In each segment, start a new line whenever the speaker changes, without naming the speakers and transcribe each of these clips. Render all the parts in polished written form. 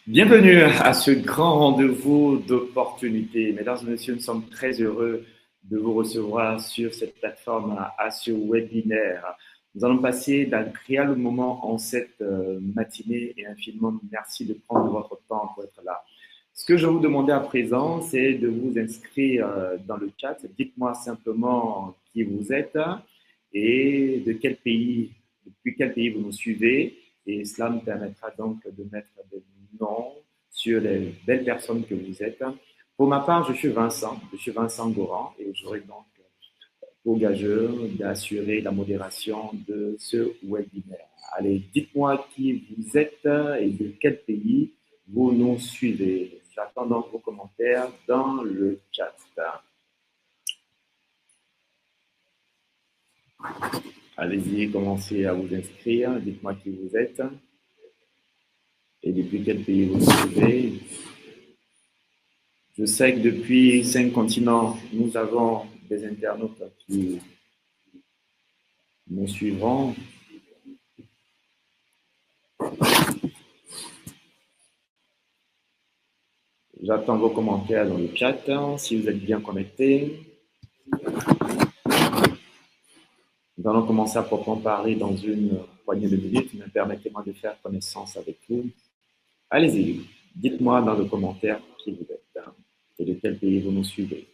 Bienvenue à ce grand rendez-vous d'opportunités. Mesdames et messieurs, nous sommes très heureux de vous recevoir sur cette plateforme à ce webinaire. Nous allons passer d'agréables moments en cette matinée et infiniment merci de prendre votre temps pour être là. Ce que je vais vous demander à présent, c'est de vous inscrire dans le chat. Dites-moi simplement qui vous êtes et de quel pays, depuis quel pays vous nous suivez. Et cela nous permettra donc de mettre des noms sur les belles personnes que vous êtes. Pour ma part, je suis Vincent Goran et j'aurai donc pour gageur d'assurer la modération de ce webinaire. Allez, dites-moi qui vous êtes et de quel pays vous nous suivez. J'attends donc vos commentaires dans le chat. Allez-y, commencez à vous inscrire. Dites-moi qui vous êtes et depuis quel pays vous nous suivez. Je sais que depuis 5 continents, nous avons des internautes qui nous suivront. J'attends vos commentaires dans le chat, si vous êtes bien connectés. Nous allons commencer à proprement parler dans une poignée de minutes, mais permettez-moi de faire connaissance avec vous. Allez-y, dites-moi dans le commentaire qui vous êtes et de quel pays vous nous suivez.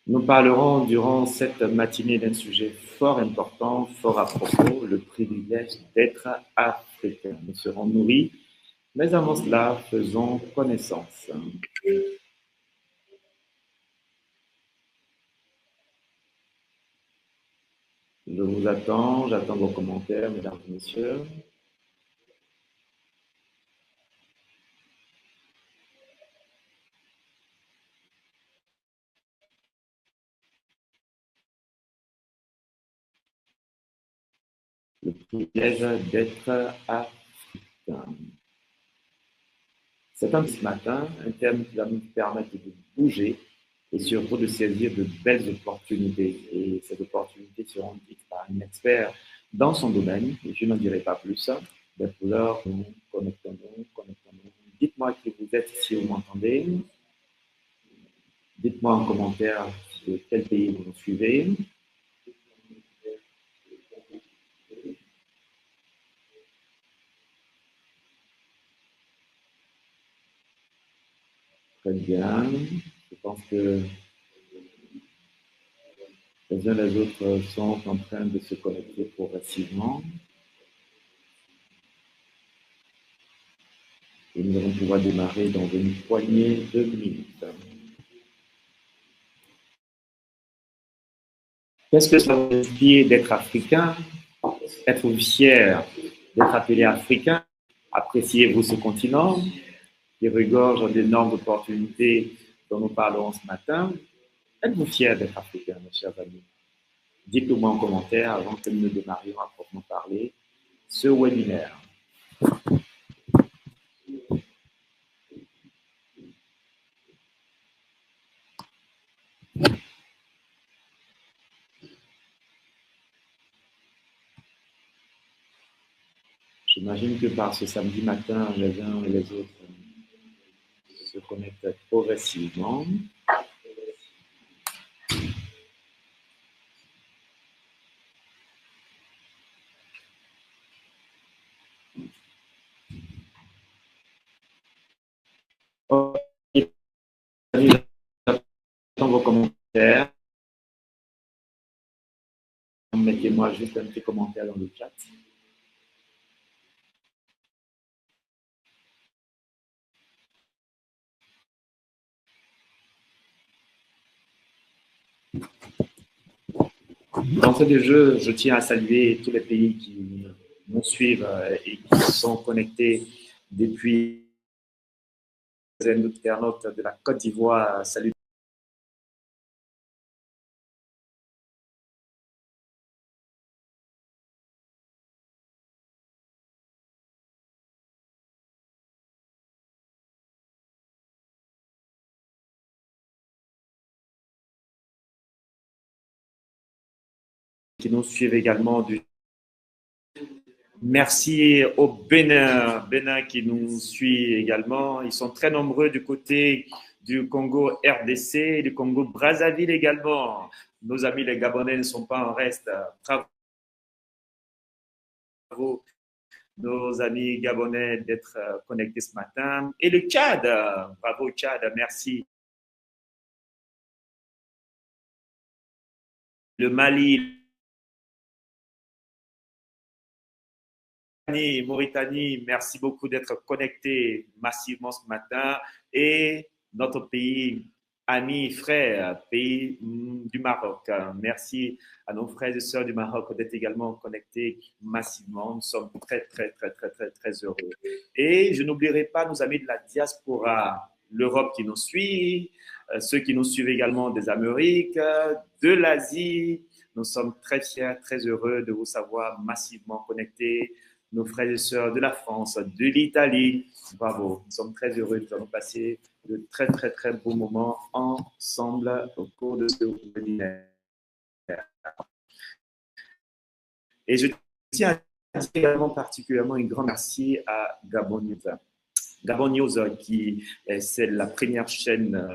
Nous parlerons durant cette matinée d'un sujet fort important, fort à propos, le privilège d'être africain. Nous serons nourris, mais avant cela, faisons connaissance. Je vous attends, j'attends vos commentaires, mesdames et messieurs. Le privilège d'être africain. C'est un ce matin, un thème qui va nous permettre de bouger et surtout de saisir de belles opportunités. Et ces opportunités seront dites par un expert dans son domaine. Et je n'en dirai pas plus. Dès lors, nous connectons-nous, connectons-nous. Dites-moi qui vous êtes si vous m'entendez. Dites-moi en commentaire de quel pays vous nous suivez. Très bien. Je pense que les uns et les autres sont en train de se connecter progressivement. Et nous allons pouvoir démarrer dans une poignée de minutes. Qu'est-ce que ça veut dire d'être africain? Être fier d'être appelé africain? Appréciez-vous ce continent qui regorge d'énormes opportunités dont nous parlerons ce matin? Êtes-vous fier d'être africain, mes chers amis? Dites-le moi en commentaire avant que nous ne démarrions à proprement parler ce webinaire. J'imagine que par ce samedi matin, les uns et les autres se connectent progressivement. J'attends vos commentaires. Mettez-moi juste un petit commentaire dans le chat. D'entrée de jeu, je tiens à saluer tous les pays qui nous suivent et qui sont connectés depuis les internautes de la Côte d'Ivoire. Salut. Qui nous suivent également du Merci au Bénin qui nous suit également. Ils sont très nombreux du côté du Congo RDC, du Congo Brazzaville également. Nos amis les Gabonais ne sont pas en reste. Bravo nos amis gabonais d'être connectés ce matin. Et le Tchad, bravo Tchad, merci. Le Mali, Mauritanie, merci beaucoup d'être connectés massivement ce matin. Et notre pays, ami, frère, pays du Maroc. Merci à nos frères et sœurs du Maroc d'être également connectés massivement. Nous sommes très, très, très, très, très, très heureux. Et je n'oublierai pas nos amis de la diaspora, l'Europe qui nous suit, ceux qui nous suivent également des Amériques, de l'Asie. Nous sommes très fiers, très heureux de vous savoir massivement connectés nos frères et sœurs de la France, de l'Italie. Bravo, nous sommes très heureux. Nous allons passer de très, très, très beaux moments ensemble au cours de ce webinaire. Et je tiens à dire également particulièrement un grand merci à Gabon News. Gabon News, qui c'est la première chaîne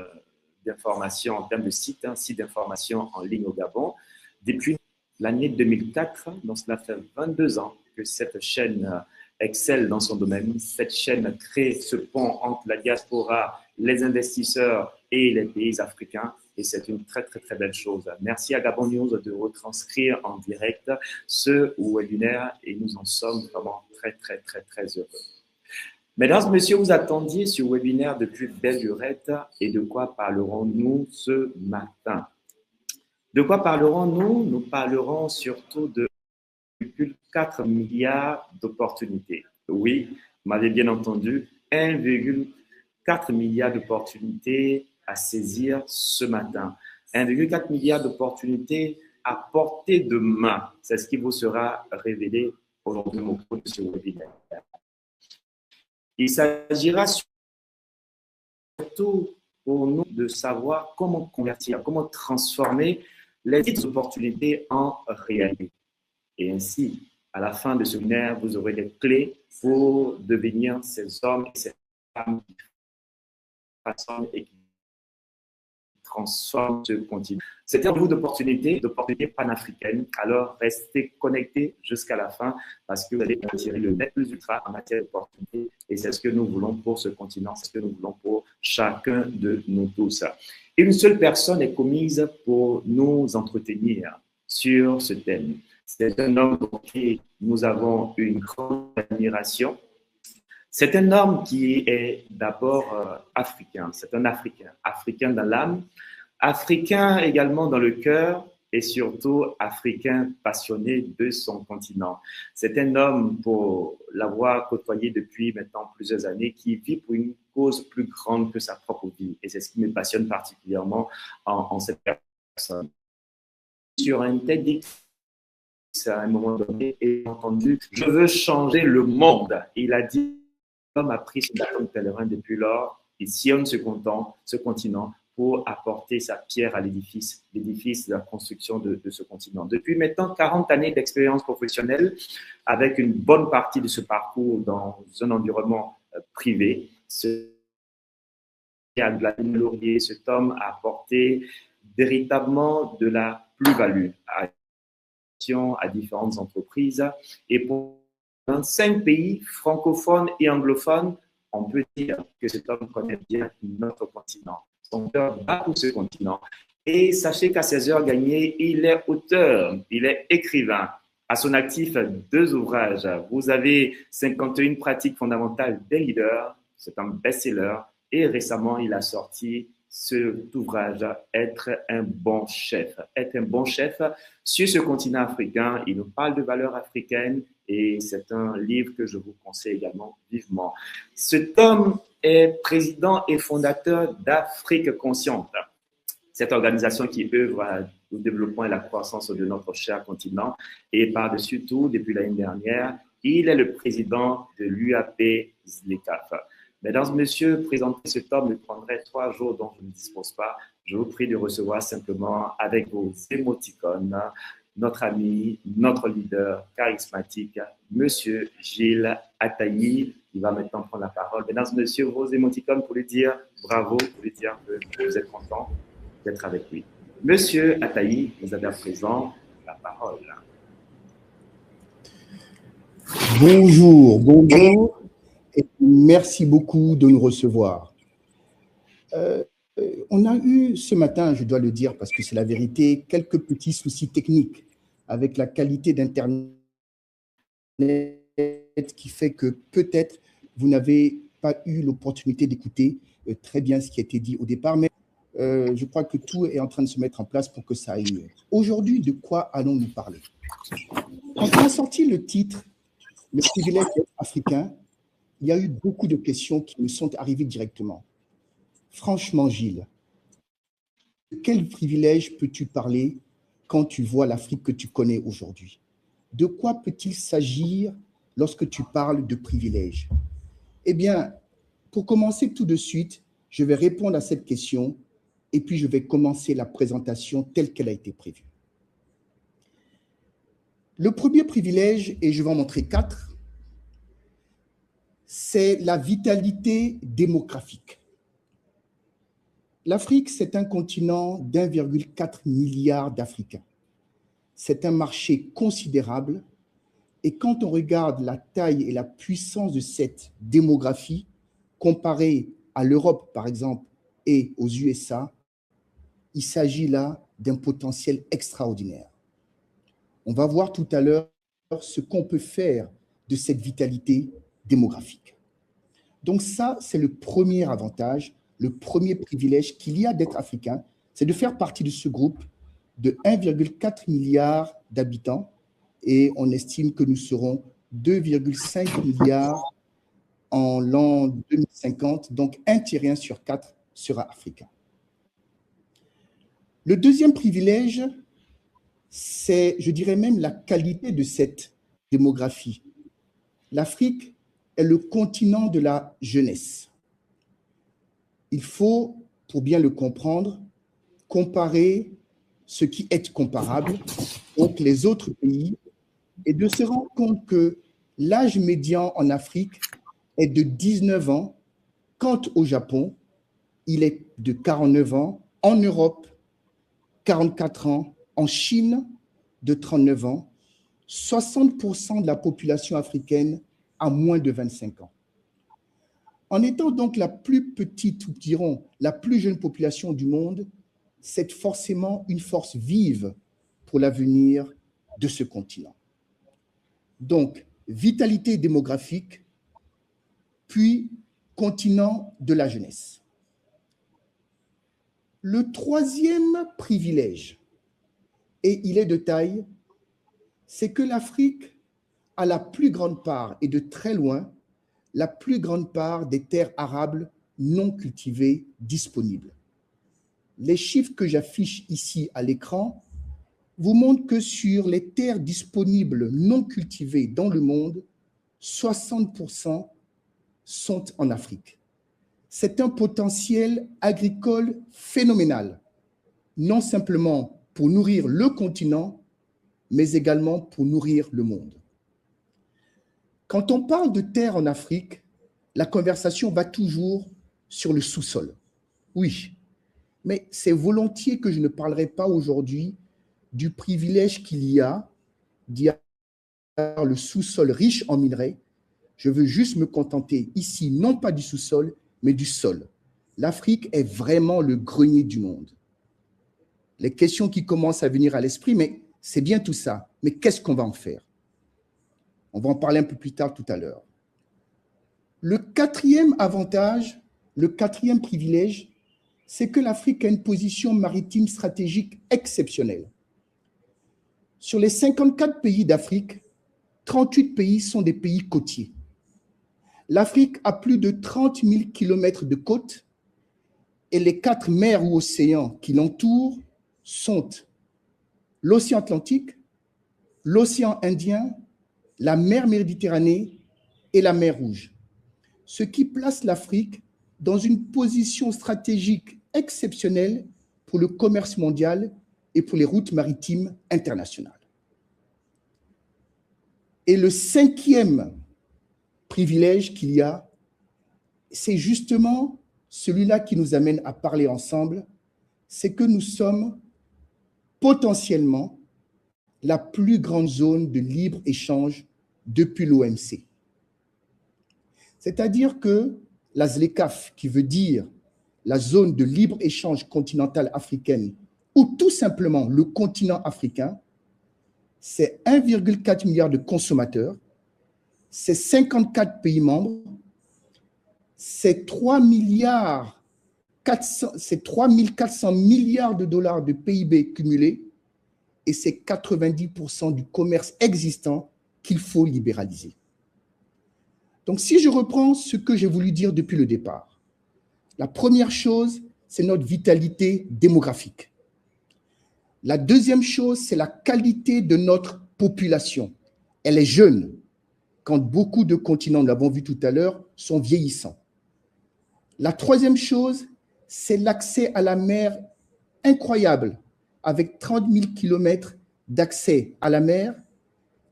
d'information en termes de site, site d'information en ligne au Gabon. Depuis l'année 2004, donc cela fait 22 ans que cette chaîne excelle dans son domaine. Cette chaîne crée ce pont entre la diaspora, les investisseurs et les pays africains. Et c'est une très, très, très belle chose. Merci à Gabon News de retranscrire en direct ce webinaire et nous en sommes vraiment très, très, très, très heureux. Mesdames, Messieurs, vous attendiez ce webinaire depuis belle lurette et de quoi parlerons-nous ce matin? De quoi parlerons-nous? Nous parlerons surtout de 1,4 milliard d'opportunités. Oui, vous m'avez bien entendu, 1,4 milliard d'opportunités à saisir ce matin. 1,4 milliard d'opportunités à portée de main. C'est ce qui vous sera révélé aujourd'hui au cours de ce webinaire. Il s'agira surtout pour nous de savoir comment convertir, comment transformer les petites opportunités en réalité. Et ainsi, à la fin de ce webinaire, vous aurez des clés pour devenir ces hommes et ces femmes qui façonnent et qui transforment ce continent. C'est un bout d'opportunités panafricaines. Alors, restez connectés jusqu'à la fin parce que vous allez en tirer le net plus ultra en matière d'opportunités. Et c'est ce que nous voulons pour ce continent, c'est ce que nous voulons pour chacun de nous tous. Une seule personne est commise pour nous entretenir sur ce thème. C'est un homme pour qui nous avons une grande admiration. C'est un homme qui est d'abord africain. C'est un Africain. Africain dans l'âme, Africain également dans le cœur et surtout Africain passionné de son continent. C'est un homme, pour l'avoir côtoyé depuis maintenant plusieurs années, qui vit pour une cause plus grande que sa propre vie. Et c'est ce qui me passionne particulièrement en cette personne. Sur un TEDx, à un moment donné, et entendu, je veux changer le monde. Et il a dit, l'homme a pris son bâton de pèlerin depuis lors, il sillonne ce continent pour apporter sa pierre à l'édifice de la construction de ce continent. Depuis maintenant 40 années d'expérience professionnelle, avec une bonne partie de ce parcours dans un environnement privé, cet homme a apporté véritablement de la plus-value à différentes entreprises. Et pour 25 pays francophones et anglophones, on peut dire que cet homme connaît bien notre continent. Son cœur bat pour ce continent. Et sachez qu'à ses heures gagnées, il est auteur, il est écrivain. À son actif, 2 ouvrages. Vous avez 51 pratiques fondamentales des leaders. C'est un best-seller. Et récemment, il a sorti cet ouvrage, Être un bon chef. Être un bon chef sur ce continent africain. Il nous parle de valeurs africaines et c'est un livre que je vous conseille également vivement. Cet homme est président et fondateur d'Afrique Consciente. Cette organisation qui œuvre au développement et à la croissance de notre cher continent. Et par-dessus tout, depuis l'année dernière, il est le président de l'UAP ZLECAf. Mesdames, Messieurs, présenter cet homme me prendrait 3 jours dont je ne dispose pas. Je vous prie de recevoir simplement avec vos émoticônes notre ami, notre leader charismatique, Monsieur Gilles Attali. Il va maintenant prendre la parole. Mesdames et messieurs, vos émoticônes pour lui dire bravo, pour lui dire que vous êtes content d'être avec lui. Monsieur Attali, vous avez à présent la parole.
Bonjour, bonjour, et merci beaucoup de nous recevoir. On a eu ce matin, je dois le dire parce que c'est la vérité, quelques petits soucis techniques avec la qualité d'Internet qui fait que peut-être vous n'avez pas eu l'opportunité d'écouter très bien ce qui a été dit au départ, mais je crois que tout est en train de se mettre en place pour que ça aille mieux. Aujourd'hui, de quoi allons-nous parler? Quand on a sorti le titre « Le privilège d'être africain », il y a eu beaucoup de questions qui me sont arrivées directement. Franchement, Gilles, de quel privilège peux-tu parler quand tu vois l'Afrique que tu connais aujourd'hui? De quoi peut-il s'agir lorsque tu parles de privilège? Eh bien, pour commencer tout de suite, je vais répondre à cette question et puis je vais commencer la présentation telle qu'elle a été prévue. Le premier privilège, et je vais en montrer 4, c'est la vitalité démographique. L'Afrique, c'est un continent d'1,4 milliard d'Africains. C'est un marché considérable et quand on regarde la taille et la puissance de cette démographie comparée à l'Europe, par exemple, et aux USA, il s'agit là d'un potentiel extraordinaire. On va voir tout à l'heure ce qu'on peut faire de cette vitalité démographique. Donc ça, c'est le premier avantage, le premier privilège qu'il y a d'être africain, c'est de faire partie de ce groupe de 1,4 milliard d'habitants et on estime que nous serons 2,5 milliards en l'an 2050, donc un Terrien sur 4 sera africain. Le deuxième privilège, c'est, je dirais même, la qualité de cette démographie. L'Afrique est le continent de la jeunesse. Il faut, pour bien le comprendre, comparer ce qui est comparable, donc les autres pays, et de se rendre compte que l'âge médian en Afrique est de 19 ans, quand au Japon, il est de 49 ans, en Europe, 44 ans, en Chine, de 39 ans, 60% de la population africaine a moins de 25 ans. En étant donc la plus petite, ou dirons la plus jeune population du monde, c'est forcément une force vive pour l'avenir de ce continent. Donc, vitalité démographique, puis continent de la jeunesse. Le troisième privilège, et il est de taille, c'est que l'Afrique a la plus grande part, et de très loin, la plus grande part des terres arables non cultivées disponibles. Les chiffres que j'affiche ici à l'écran vous montrent que sur les terres disponibles non cultivées dans le monde, 60% sont en Afrique. C'est un potentiel agricole phénoménal, non simplement pour nourrir le continent, mais également pour nourrir le monde. Quand on parle de terre en Afrique, la conversation va toujours sur le sous-sol. Oui, mais c'est volontiers que je ne parlerai pas aujourd'hui du privilège qu'il y a d'y avoir le sous-sol riche en minerais. Je veux juste me contenter ici, non pas du sous-sol, mais du sol. L'Afrique est vraiment le grenier du monde. Les questions qui commencent à venir à l'esprit, mais c'est bien tout ça. Mais qu'est-ce qu'on va en faire? On va en parler un peu plus tard tout à l'heure. Le quatrième avantage, le quatrième privilège, c'est que l'Afrique a une position maritime stratégique exceptionnelle. Sur les 54 pays d'Afrique, 38 pays sont des pays côtiers. L'Afrique a plus de 30 000 kilomètres de côtes et les 4 mers ou océans qui l'entourent sont l'océan Atlantique, l'océan Indien, la mer Méditerranée et la mer Rouge, ce qui place l'Afrique dans une position stratégique exceptionnelle pour le commerce mondial et pour les routes maritimes internationales. Et le cinquième privilège qu'il y a, c'est justement celui-là qui nous amène à parler ensemble, c'est que nous sommes potentiellement la plus grande zone de libre-échange depuis l'OMC. C'est-à-dire que la ZLECAf, qui veut dire la zone de libre-échange continentale africaine, ou tout simplement le continent africain, c'est 1,4 milliard de consommateurs, c'est 54 pays membres, c'est 3 400 milliards de dollars de PIB cumulés et c'est 90% du commerce existant qu'il faut libéraliser. Donc, si je reprends ce que j'ai voulu dire depuis le départ, la première chose, c'est notre vitalité démographique. La deuxième chose, c'est la qualité de notre population. Elle est jeune, quand beaucoup de continents, nous l'avons vu tout à l'heure, sont vieillissants. La troisième chose, c'est l'accès à la mer incroyable, avec 30 000 kilomètres d'accès à la mer.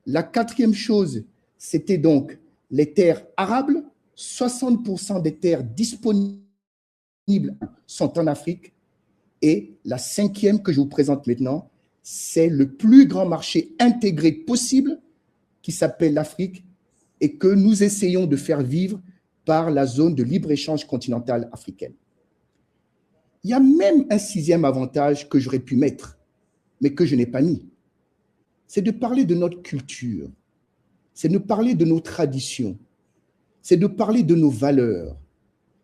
La quatrième chose, c'était donc les terres arables. 60% des terres disponibles sont en Afrique. Et la cinquième que je vous présente maintenant, c'est le plus grand marché intégré possible qui s'appelle l'Afrique et que nous essayons de faire vivre par la zone de libre-échange continentale africaine. Il y a même un sixième avantage que j'aurais pu mettre, mais que je n'ai pas mis. C'est de parler de notre culture, c'est de parler de nos traditions, c'est de parler de nos valeurs,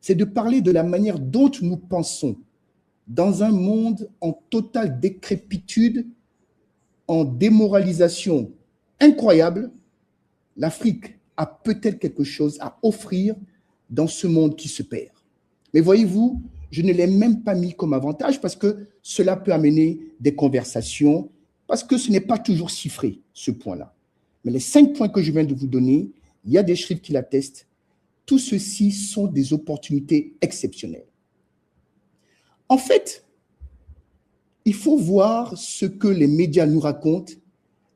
c'est de parler de la manière dont nous pensons dans un monde en totale décrépitude, en démoralisation incroyable. L'Afrique a peut-être quelque chose à offrir dans ce monde qui se perd. Mais voyez-vous, je ne l'ai même pas mis comme avantage parce que cela peut amener des conversations, parce que ce n'est pas toujours chiffré, ce point-là. Mais les 5 points que je viens de vous donner, il y a des chiffres qui l'attestent, tout ceci sont des opportunités exceptionnelles. En fait, il faut voir ce que les médias nous racontent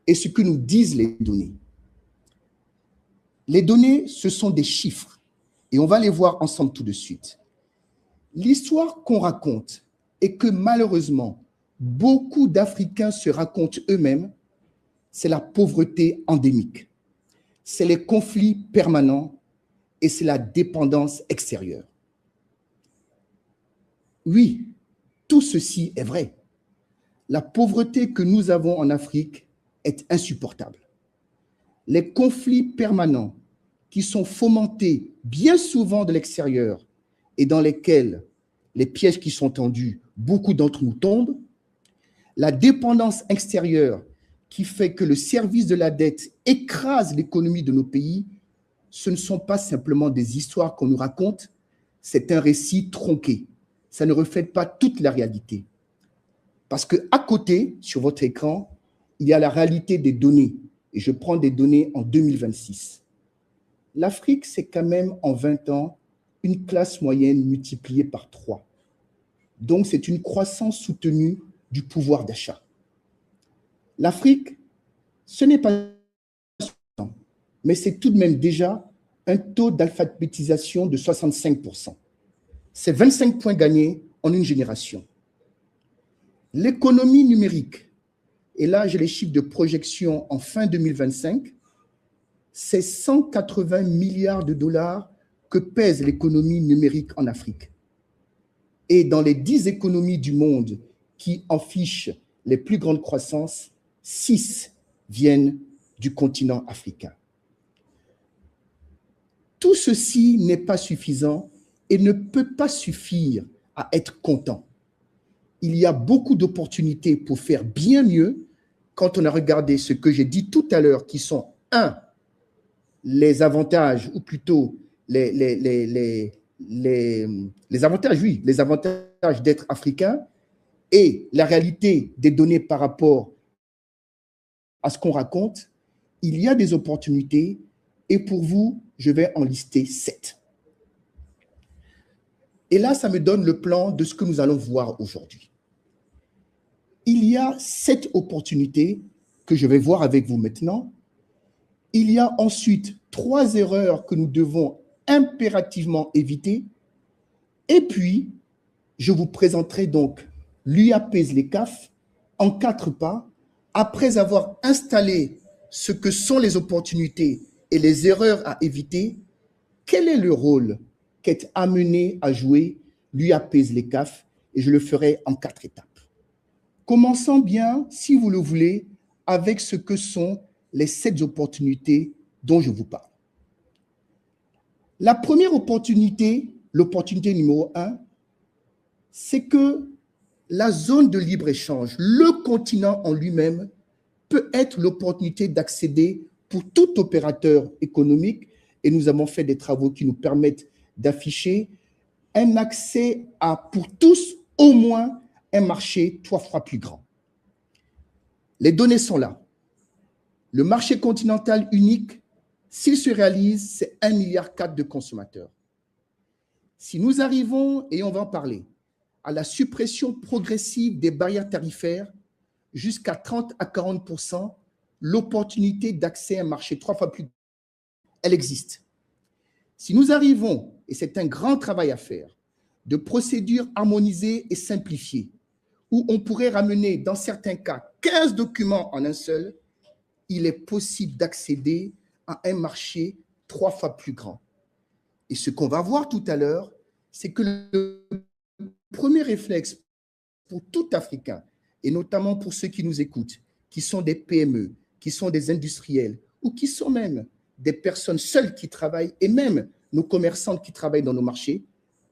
et ce que nous disent les données. Les données, ce sont des chiffres et on va les voir ensemble tout de suite. L'histoire qu'on raconte et que malheureusement, beaucoup d'Africains se racontent eux-mêmes, c'est la pauvreté endémique, c'est les conflits permanents et c'est la dépendance extérieure. Oui, tout ceci est vrai. La pauvreté que nous avons en Afrique est insupportable. Les conflits permanents qui sont fomentés bien souvent de l'extérieur et dans lesquels les pièges qui sont tendus, beaucoup d'entre nous tombent, la dépendance extérieure qui fait que le service de la dette écrase l'économie de nos pays, ce ne sont pas simplement des histoires qu'on nous raconte, c'est un récit tronqué. Ça ne reflète pas toute la réalité. Parce qu'à côté, sur votre écran, il y a la réalité des données. Et je prends des données en 2026. L'Afrique, c'est quand même en 20 ans une classe moyenne multipliée par 3. Donc, c'est une croissance soutenue du pouvoir d'achat. L'Afrique, ce n'est pas suffisant, mais c'est tout de même déjà un taux d'alphabétisation de 65%. C'est 25 points gagnés en une génération. L'économie numérique, et là j'ai les chiffres de projection en fin 2025, c'est 180 milliards de dollars que pèse l'économie numérique en Afrique. Et dans les 10 économies du monde qui affichent les plus grandes croissances, 6 viennent du continent africain. Tout ceci n'est pas suffisant et ne peut pas suffire à être content. Il y a beaucoup d'opportunités pour faire bien mieux quand on a regardé ce que j'ai dit tout à l'heure, qui sont, 1, les avantages, ou plutôt les avantages, oui, les avantages d'être africain et la réalité des données par rapport à ce qu'on raconte. Il y a des opportunités et pour vous, je vais en lister 7. Et là, ça me donne le plan de ce que nous allons voir aujourd'hui. Il y a 7 opportunités que je vais voir avec vous maintenant Il y a ensuite 3 erreurs que nous devons impérativement éviter. Et puis, je vous présenterai donc l'UAP ZLECAf en 4 pas, après avoir installé ce que sont les opportunités et les erreurs à éviter. Quel est le rôle qu'est amené à jouer l'UAP ZLECAf? Et je le ferai en 4 étapes. Commençons bien, si vous le voulez, avec ce que sont les 7 opportunités dont je vous parle. La première opportunité, l'opportunité numéro 1, c'est que la zone de libre-échange, le continent en lui-même, peut être l'opportunité d'accéder pour tout opérateur économique, et nous avons fait des travaux qui nous permettent d'afficher un accès à, pour tous, au moins un marché 3 fois plus grand. Les données sont là. Le marché continental unique, s'il se réalise, c'est 1,4 milliard de consommateurs. Si nous arrivons, et on va en parler, à la suppression progressive des barrières tarifaires, jusqu'à 30 à 40%, l'opportunité d'accès à un marché 3 fois plus grand, elle existe. Si nous arrivons, et c'est un grand travail à faire, de procédures harmonisées et simplifiées, où on pourrait ramener, dans certains cas, 15 documents en un seul, il est possible d'accéder à un marché 3 fois plus grand. Et ce qu'on va voir tout à l'heure, c'est que le premier réflexe pour tout Africain, et notamment pour ceux qui nous écoutent, qui sont des PME, qui sont des industriels, ou qui sont même des personnes seules qui travaillent, et même nos commerçants qui travaillent dans nos marchés,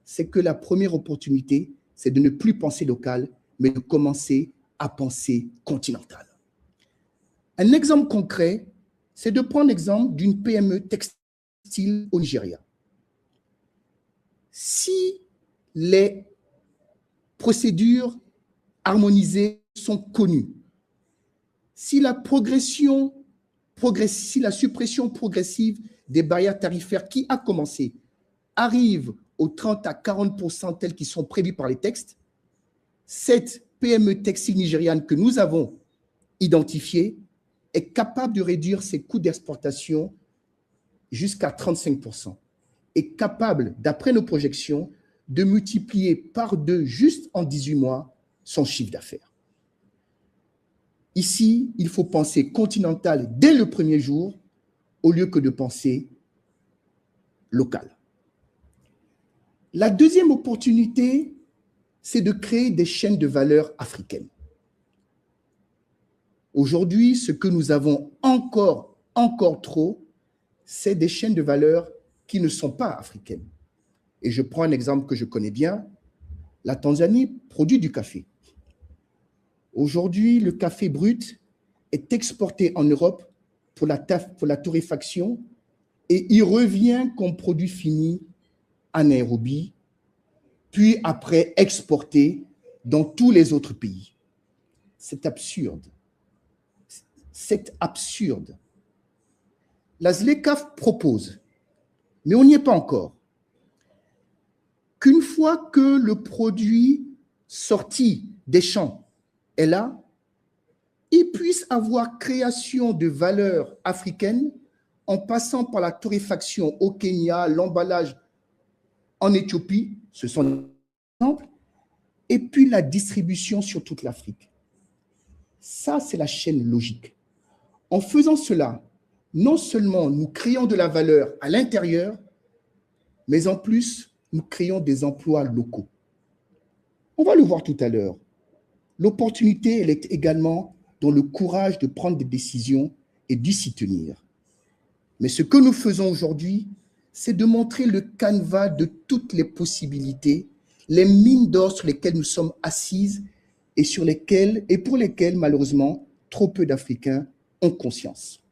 c'est que la première opportunité, c'est de ne plus penser local, mais de commencer à penser continental. Un exemple concret, c'est de prendre l'exemple d'une PME textile au Nigeria. Si les procédures harmonisées sont connues, si la suppression progressive des barrières tarifaires qui a commencé arrive aux 30 à 40% tels qu'ils sont prévus par les textes, cette PME textile nigériane que nous avons identifiée est capable de réduire ses coûts d'exportation jusqu'à 35%, est capable, d'après nos projections, de multiplier par 2 juste en 18 mois son chiffre d'affaires. Ici, il faut penser continental dès le premier jour au lieu que de penser local. La deuxième opportunité, c'est de créer des chaînes de valeur africaines. Aujourd'hui, ce que nous avons encore trop, c'est des chaînes de valeur qui ne sont pas africaines. Et je prends un exemple que je connais bien. La Tanzanie produit du café. Aujourd'hui, le café brut est exporté en Europe pour la torréfaction et il revient comme produit fini à Nairobi, puis après exporté dans tous les autres pays. C'est absurde. C'est absurde. La ZLECAf propose, mais on n'y est pas encore, qu'une fois que le produit sorti des champs est là, il puisse avoir création de valeur africaine en passant par la torréfaction au Kenya, l'emballage en Éthiopie, ce sont des exemples, et puis la distribution sur toute l'Afrique. Ça, c'est la chaîne logique. En faisant cela, non seulement nous créons de la valeur à l'intérieur, mais en plus, nous créons des emplois locaux. On va le voir tout à l'heure. L'opportunité, elle est également dans le courage de prendre des décisions et d'y s'y tenir. Mais ce que nous faisons aujourd'hui, c'est de montrer le canevas de toutes les possibilités, les mines d'or sur lesquelles nous sommes assises et pour lesquelles, malheureusement, trop peu d'Africains ont conscience.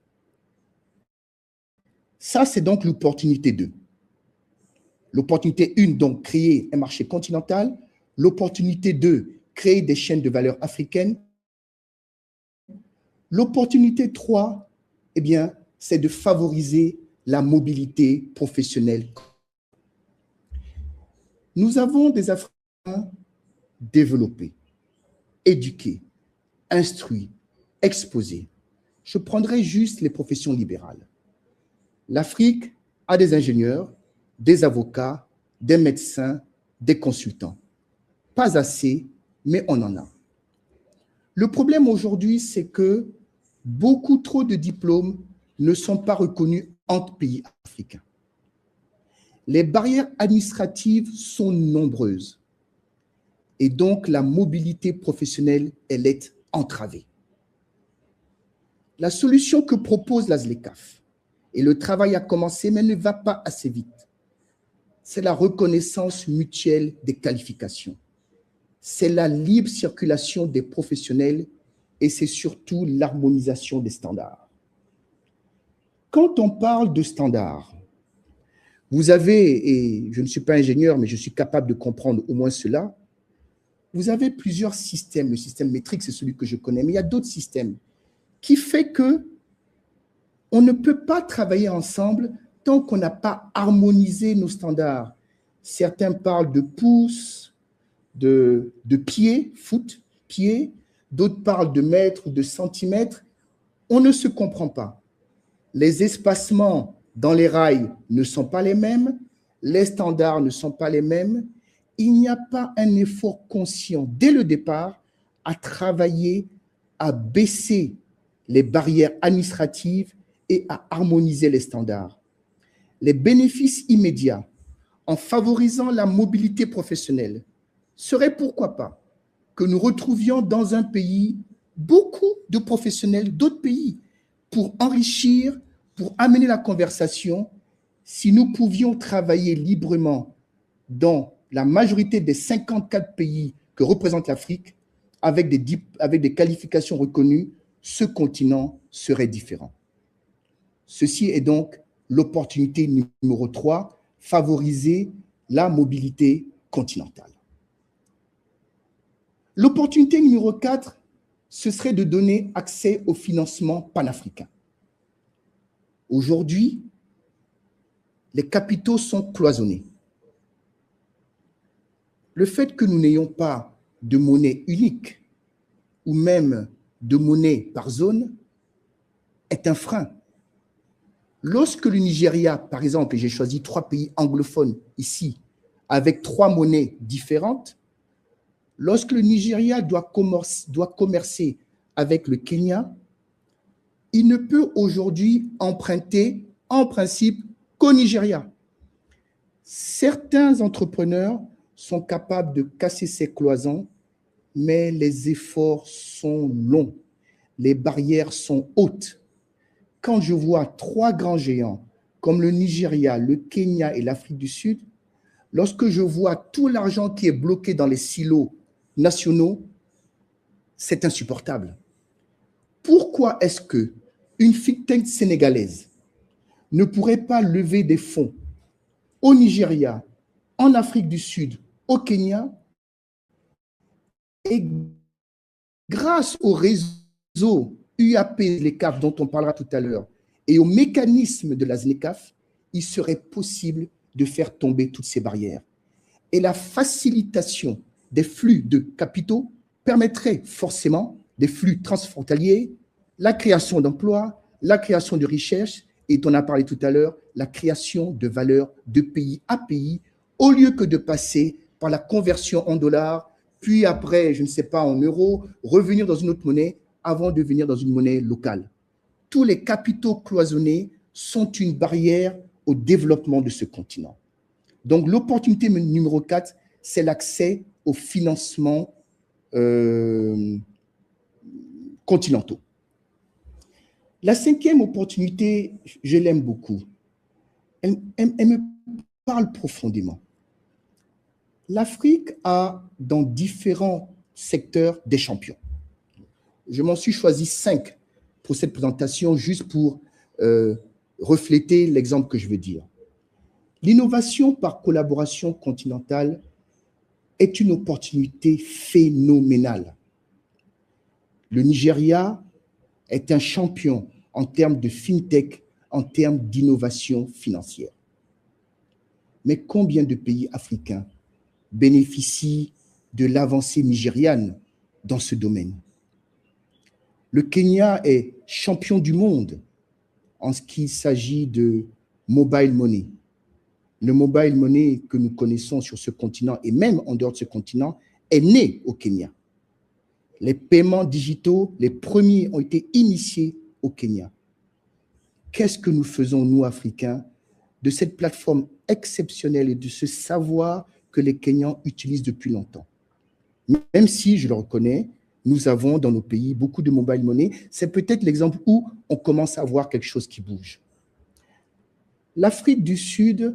Ça, c'est donc l'opportunité 2. L'opportunité 1, donc, créer un marché continental. L'opportunité 2, créer des chaînes de valeur africaines. L'opportunité 3, eh bien, c'est de favoriser la mobilité professionnelle. Nous avons des Africains développés, éduqués, instruits, exposés. Je prendrai juste les professions libérales. L'Afrique a des ingénieurs, des avocats, des médecins, des consultants. Pas assez, mais on en a. Le problème aujourd'hui, c'est que beaucoup trop de diplômes ne sont pas reconnus entre pays africains. Les barrières administratives sont nombreuses et donc la mobilité professionnelle, elle est entravée. La solution que propose la ZLECAf, et le travail a commencé mais ne va pas assez vite, c'est la reconnaissance mutuelle des qualifications. C'est la libre circulation des professionnels et c'est surtout l'harmonisation des standards. Quand on parle de standards, vous avez, et je ne suis pas ingénieur, mais je suis capable de comprendre au moins cela, vous avez plusieurs systèmes. Le système métrique, c'est celui que je connais, mais il y a d'autres systèmes qui fait que on ne peut pas travailler ensemble tant qu'on n'a pas harmonisé nos standards. Certains parlent de pouces, de pieds, foot, pieds, d'autres parlent de mètres, de centimètres. On ne se comprend pas. Les espacements dans les rails ne sont pas les mêmes, les standards ne sont pas les mêmes. Il n'y a pas un effort conscient dès le départ à travailler, à baisser les barrières administratives et à harmoniser les standards. Les bénéfices immédiats en favorisant la mobilité professionnelle seraient pourquoi pas que nous retrouvions dans un pays beaucoup de professionnels d'autres pays pour enrichir, pour amener la conversation. Si nous pouvions travailler librement dans la majorité des 54 pays que représente l'Afrique, avec des qualifications reconnues, ce continent serait différent. Ceci est donc l'opportunité numéro 3, favoriser la mobilité continentale. L'opportunité numéro 4, ce serait de donner accès au financement panafricain. Aujourd'hui, les capitaux sont cloisonnés. Le fait que nous n'ayons pas de monnaie unique ou même de monnaie par zone est un frein. Lorsque le Nigeria, par exemple, et j'ai choisi 3 pays anglophones ici, avec 3 monnaies différentes, lorsque le Nigeria doit commercer avec le Kenya, il ne peut aujourd'hui emprunter, en principe, qu'au Nigeria. Certains entrepreneurs sont capables de casser ces cloisons, mais les efforts sont longs, les barrières sont hautes. Quand je vois 3 grands géants comme le Nigeria, le Kenya et l'Afrique du Sud, lorsque je vois tout l'argent qui est bloqué dans les silos nationaux, c'est insupportable. Pourquoi est-ce qu'une think tank sénégalaise ne pourrait pas lever des fonds au Nigeria, en Afrique du Sud, au Kenya, et grâce au réseau UAP ZLECAf dont on parlera tout à l'heure et au mécanisme de la ZLECAf, il serait possible de faire tomber toutes ces barrières. Et la facilitation des flux de capitaux permettrait forcément des flux transfrontaliers, la création d'emplois, la création de richesses, et on a parlé tout à l'heure, la création de valeur de pays à pays, au lieu que de passer par la conversion en dollars, puis après, je ne sais pas, en euros, revenir dans une autre monnaie avant de venir dans une monnaie locale. Tous les capitaux cloisonnés sont une barrière au développement de ce continent. Donc, l'opportunité numéro 4, c'est l'accès aux financements continentaux. La 5e opportunité, je l'aime beaucoup. Elle me parle profondément. L'Afrique a, dans différents secteurs, des champions. Je m'en suis choisi 5 pour cette présentation, juste pour refléter l'exemple que je veux dire. L'innovation par collaboration continentale est une opportunité phénoménale. Le Nigeria est un champion en termes de fintech, en termes d'innovation financière. Mais combien de pays africains bénéficient de l'avancée nigériane dans ce domaine? Le Kenya est champion du monde en ce qu'il s'agit de mobile money. Le mobile money que nous connaissons sur ce continent et même en dehors de ce continent est né au Kenya. Les paiements digitaux, les premiers ont été initiés au Kenya. Qu'est-ce que nous faisons, nous, Africains, de cette plateforme exceptionnelle et de ce savoir que les Kenyans utilisent depuis longtemps? Même si, je le reconnais, nous avons dans nos pays beaucoup de mobile money, c'est peut-être l'exemple où on commence à voir quelque chose qui bouge. L'Afrique du Sud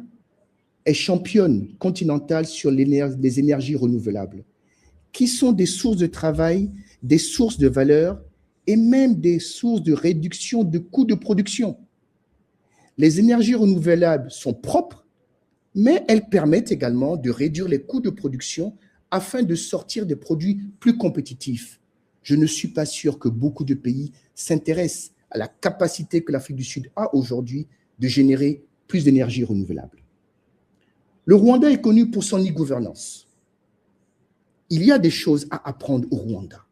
est championne continentale sur les énergies renouvelables, qui sont des sources de travail, des sources de valeur et même des sources de réduction de coûts de production. Les énergies renouvelables sont propres, mais elles permettent également de réduire les coûts de production afin de sortir des produits plus compétitifs. Je ne suis pas sûr que beaucoup de pays s'intéressent à la capacité que l'Afrique du Sud a aujourd'hui de générer plus d'énergie renouvelable. Le Rwanda est connu pour son e-gouvernance. Il y a des choses à apprendre au Rwanda.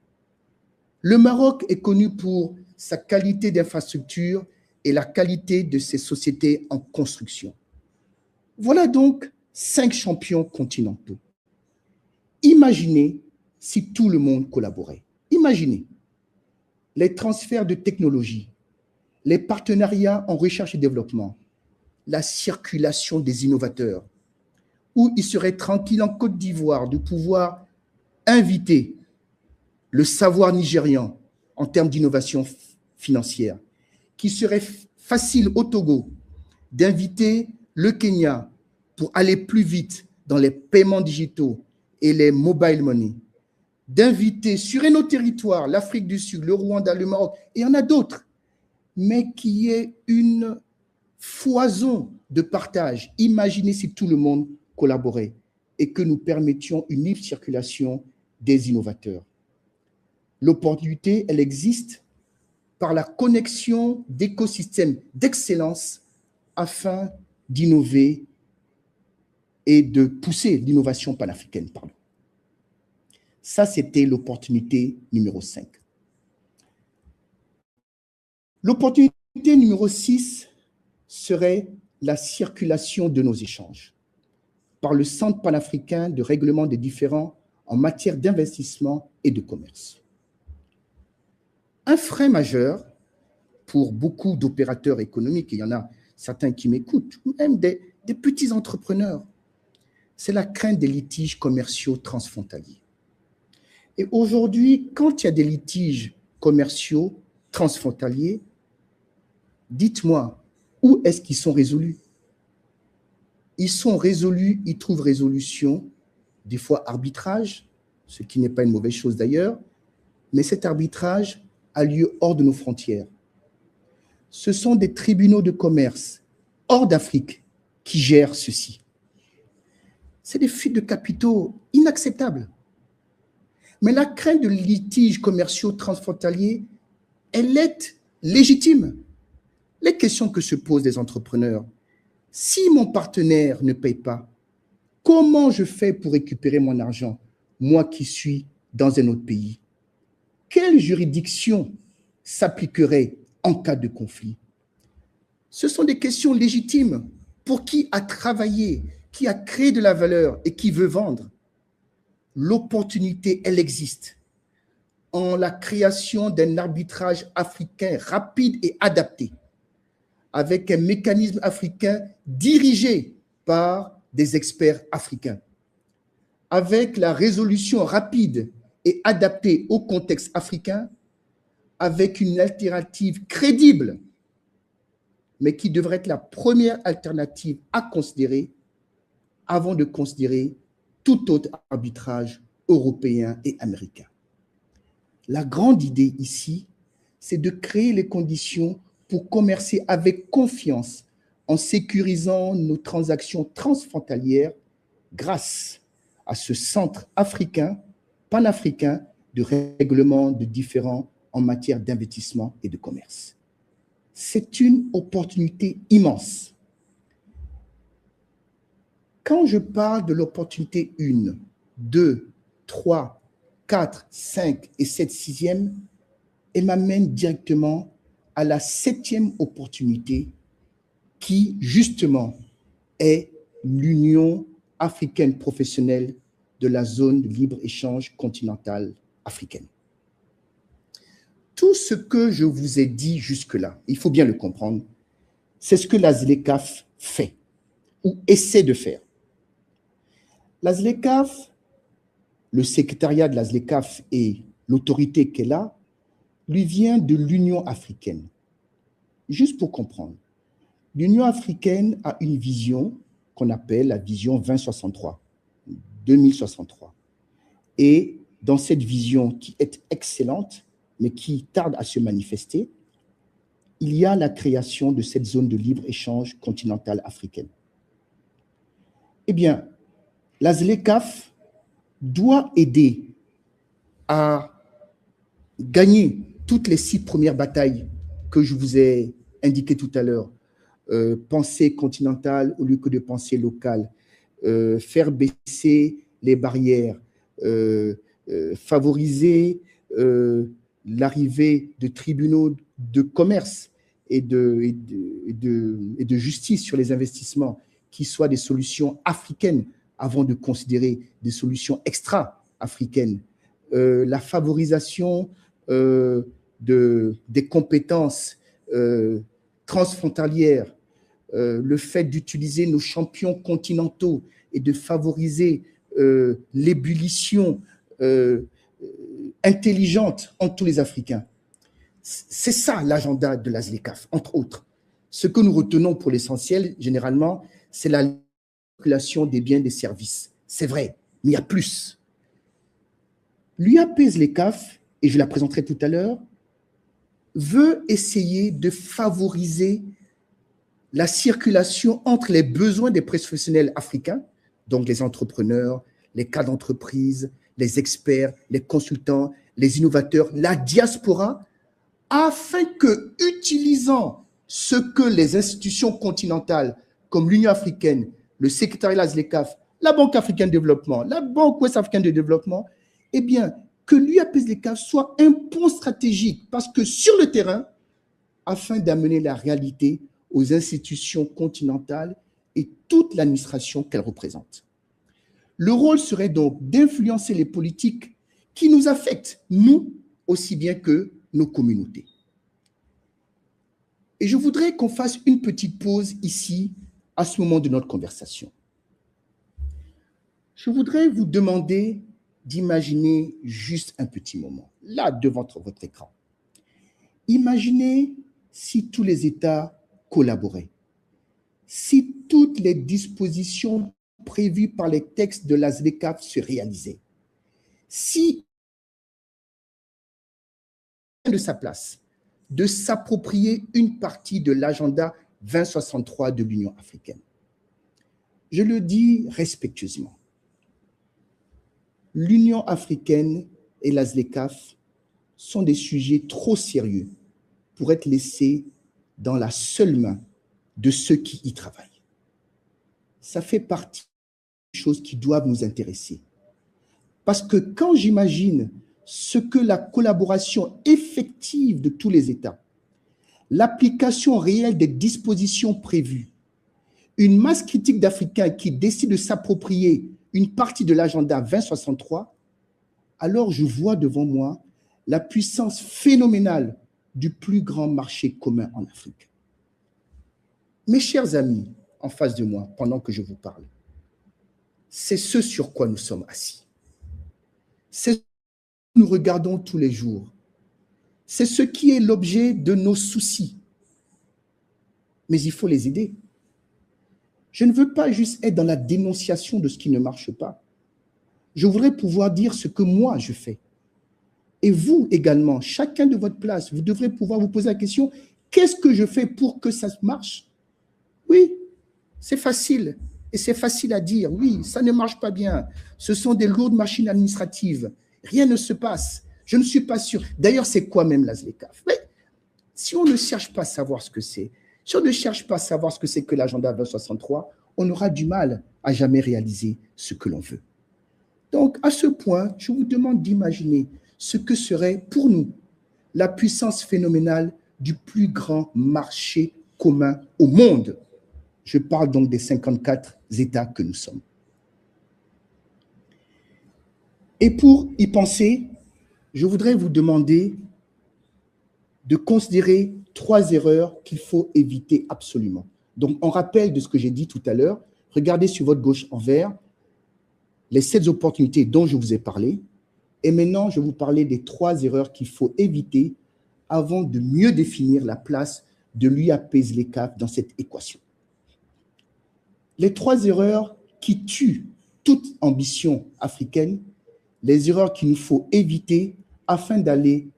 Le Maroc est connu pour sa qualité d'infrastructure et la qualité de ses sociétés en construction. Voilà donc 5 champions continentaux. Imaginez si tout le monde collaborait. Imaginez les transferts de technologies, les partenariats en recherche et développement, la circulation des innovateurs, où il serait tranquille en Côte d'Ivoire de pouvoir inviter le savoir nigérian en termes d'innovation financière, qui serait facile au Togo d'inviter le Kenya pour aller plus vite dans les paiements digitaux et les mobile money, d'inviter sur un autre territoire, l'Afrique du Sud, le Rwanda, le Maroc, et il y en a d'autres, mais qui est une foison de partage. Imaginez si tout le monde collaborait et que nous permettions une libre circulation des innovateurs. L'opportunité, elle existe par la connexion d'écosystèmes d'excellence afin d'innover et de pousser l'innovation panafricaine. Ça, c'était l'opportunité numéro 5. L'opportunité numéro 6 serait la circulation de nos échanges par le Centre panafricain de règlement des différends en matière d'investissement et de commerce. Un frein majeur pour beaucoup d'opérateurs économiques, et il y en a certains qui m'écoutent, même des petits entrepreneurs, c'est la crainte des litiges commerciaux transfrontaliers. Et aujourd'hui, quand il y a des litiges commerciaux transfrontaliers, dites-moi, où est-ce qu'ils sont résolus? Ils sont résolus, ils trouvent résolution, des fois arbitrage, ce qui n'est pas une mauvaise chose d'ailleurs, mais cet arbitrage a lieu hors de nos frontières. Ce sont des tribunaux de commerce hors d'Afrique qui gèrent ceci. C'est des fuites de capitaux inacceptables. Mais la crainte de litiges commerciaux transfrontaliers, elle est légitime. Les questions que se posent les entrepreneurs, si mon partenaire ne paye pas, comment je fais pour récupérer mon argent, moi qui suis dans un autre pays? Quelle juridiction s'appliquerait en cas de conflit? Ce sont des questions légitimes pour qui a travaillé, qui a créé de la valeur et qui veut vendre. L'opportunité, elle existe en la création d'un arbitrage africain rapide et adapté, avec un mécanisme africain dirigé par des experts africains, avec la résolution rapide et adaptée au contexte africain, avec une alternative crédible, mais qui devrait être la première alternative à considérer avant de considérer tout autre arbitrage européen et américain. La grande idée ici, c'est de créer les conditions pour commercer avec confiance en sécurisant nos transactions transfrontalières grâce à ce centre africain, panafricain de règlement de différends en matière d'investissement et de commerce. C'est une opportunité immense. Quand je parle de l'opportunité 1, 2, 3, 4, 5 et 7 sixième, elle m'amène directement à la 7e opportunité qui, justement, est l'Union africaine professionnelle de la zone de libre-échange continentale africaine. Tout ce que je vous ai dit jusque-là, il faut bien le comprendre, c'est ce que la ZLECAf fait ou essaie de faire. La ZLECAf, le secrétariat de la ZLECAf et l'autorité qu'elle a, lui vient de l'Union africaine. Juste pour comprendre, l'Union africaine a une vision qu'on appelle la vision 2063, 2063. Et dans cette vision qui est excellente, mais qui tarde à se manifester, il y a la création de cette zone de libre-échange continentale africaine. Eh bien, la ZLECAf doit aider à gagner toutes les 6 premières batailles que je vous ai indiquées tout à l'heure. Pensée continentale au lieu que de pensée locale, faire baisser les barrières, favoriser l'arrivée de tribunaux de commerce et de justice sur les investissements qui soient des solutions africaines avant de considérer des solutions extra-africaines. La favorisation des compétences transfrontalières, le fait d'utiliser nos champions continentaux et de favoriser l'ébullition intelligente entre tous les Africains. C'est ça l'agenda de la ZLECAf, entre autres. Ce que nous retenons pour l'essentiel, généralement, c'est la circulation des biens et des services. C'est vrai, mais il y a plus. L'UAP ZLECAf, et je la présenterai tout à l'heure, veut essayer de favoriser la circulation entre les besoins des professionnels africains, donc les entrepreneurs, les cas d'entreprise, les experts, les consultants, les innovateurs, la diaspora, afin que, utilisant ce que les institutions continentales comme l'Union africaine, le secrétariat de la ZLECAf, la Banque africaine de développement, la Banque ouest africaine de développement, eh bien, que l'UAP ZLECAf soit un pont stratégique, parce que sur le terrain, afin d'amener la réalité aux institutions continentales et toute l'administration qu'elles représentent. Le rôle serait donc d'influencer les politiques qui nous affectent, nous, aussi bien que nos communautés. Et je voudrais qu'on fasse une petite pause ici, à ce moment de notre conversation. Je voudrais vous demander d'imaginer juste un petit moment, là, devant votre écran. Imaginez si tous les États collaboraient, si toutes les dispositions prévues par les textes de la ZLECAf se réalisaient, si de sa place de s'approprier une partie de l'agenda 2063 de l'Union africaine. Je le dis respectueusement. L'Union africaine et la ZLECAf sont des sujets trop sérieux pour être laissés dans la seule main de ceux qui y travaillent. Ça fait partie des choses qui doivent nous intéresser. Parce que quand j'imagine ce que la collaboration effective de tous les États, l'application réelle des dispositions prévues, une masse critique d'Africains qui décident de s'approprier une partie de l'agenda 2063, alors je vois devant moi la puissance phénoménale du plus grand marché commun en Afrique. Mes chers amis, en face de moi, pendant que je vous parle, c'est ce sur quoi nous sommes assis. C'est ce que nous regardons tous les jours. C'est ce qui est l'objet de nos soucis. Mais il faut les aider. Je ne veux pas juste être dans la dénonciation de ce qui ne marche pas. Je voudrais pouvoir dire ce que moi je fais. Et vous également, chacun de votre place, vous devrez pouvoir vous poser la question, qu'est-ce que je fais pour que ça marche? Oui, c'est facile. Et c'est facile à dire, oui, ça ne marche pas bien. Ce sont des lourdes machines administratives. Rien ne se passe. Je ne suis pas sûr. D'ailleurs, c'est quoi même la ZLECAf? Mais si on ne cherche pas à savoir ce que c'est, si on ne cherche pas à savoir ce que c'est que l'agenda 2063, on aura du mal à jamais réaliser ce que l'on veut. Donc, à ce point, je vous demande d'imaginer ce que serait pour nous la puissance phénoménale du plus grand marché commun au monde. Je parle donc des 54 États que nous sommes. Et pour y penser, je voudrais vous demander de considérer 3 erreurs qu'il faut éviter absolument. Donc, en rappel de ce que j'ai dit tout à l'heure, regardez sur votre gauche en vert les 7 opportunités dont je vous ai parlé. Et maintenant, je vais vous parler des 3 erreurs qu'il faut éviter avant de mieux définir la place de l'UAP-ZLECAf dans cette équation. Les 3 erreurs qui tuent toute ambition africaine, les erreurs qu'il nous faut éviter afin d'aller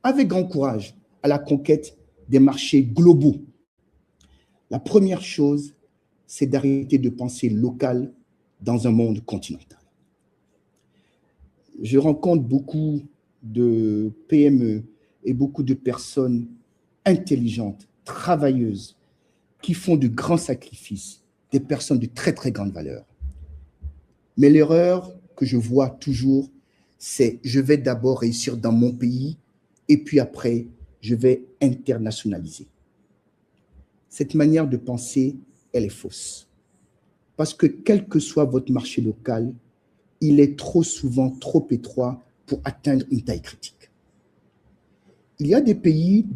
avec grand courage à la conquête des marchés globaux. La première chose, c'est d'arrêter de penser local dans un monde continental. Je rencontre beaucoup de PME et beaucoup de personnes intelligentes, travailleuses, qui font de grands sacrifices, des personnes de très, très grande valeur. Mais l'erreur que je vois toujours, c'est je vais d'abord réussir dans mon pays et puis après, je vais internationaliser. Cette manière de penser, elle est fausse. Parce que quel que soit votre marché local, il est trop souvent trop étroit pour atteindre une taille critique. Il y a des pays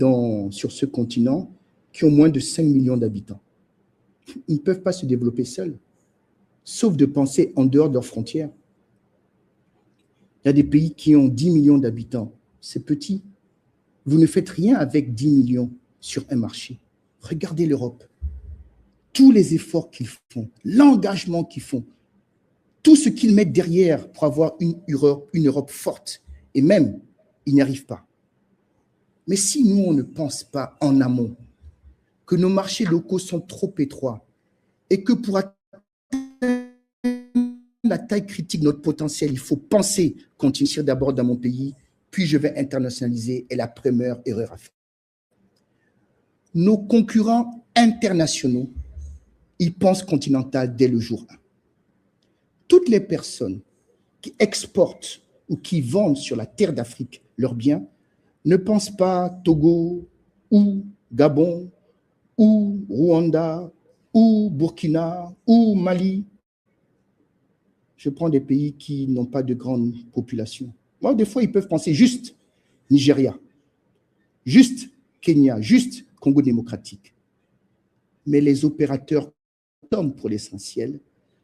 sur ce continent qui ont moins de 5 millions d'habitants. Ils ne peuvent pas se développer seuls, sauf de penser en dehors de leurs frontières. Il y a des pays qui ont 10 millions d'habitants. C'est petit. Vous ne faites rien avec 10 millions sur un marché. Regardez l'Europe. Tous les efforts qu'ils font, l'engagement qu'ils font, tout ce qu'ils mettent derrière pour avoir une Europe forte, et même, ils n'y arrivent pas. Mais si nous, on ne pense pas en amont, que nos marchés locaux sont trop étroits, et que pour atteindre la taille critique de notre potentiel, il faut penser continuer d'abord dans mon pays, puis je vais internationaliser, est la première erreur à faire. Nos concurrents internationaux, ils pensent continental dès le jour 1. Toutes les personnes qui exportent ou qui vendent sur la terre d'Afrique leurs biens ne pensent pas Togo ou Gabon ou Rwanda ou Burkina ou Mali. Je prends des pays qui n'ont pas de grande population. Moi, des fois, ils peuvent penser juste Nigeria, juste Kenya, juste Congo démocratique. Mais les opérateurs tombent pour l'essentiel.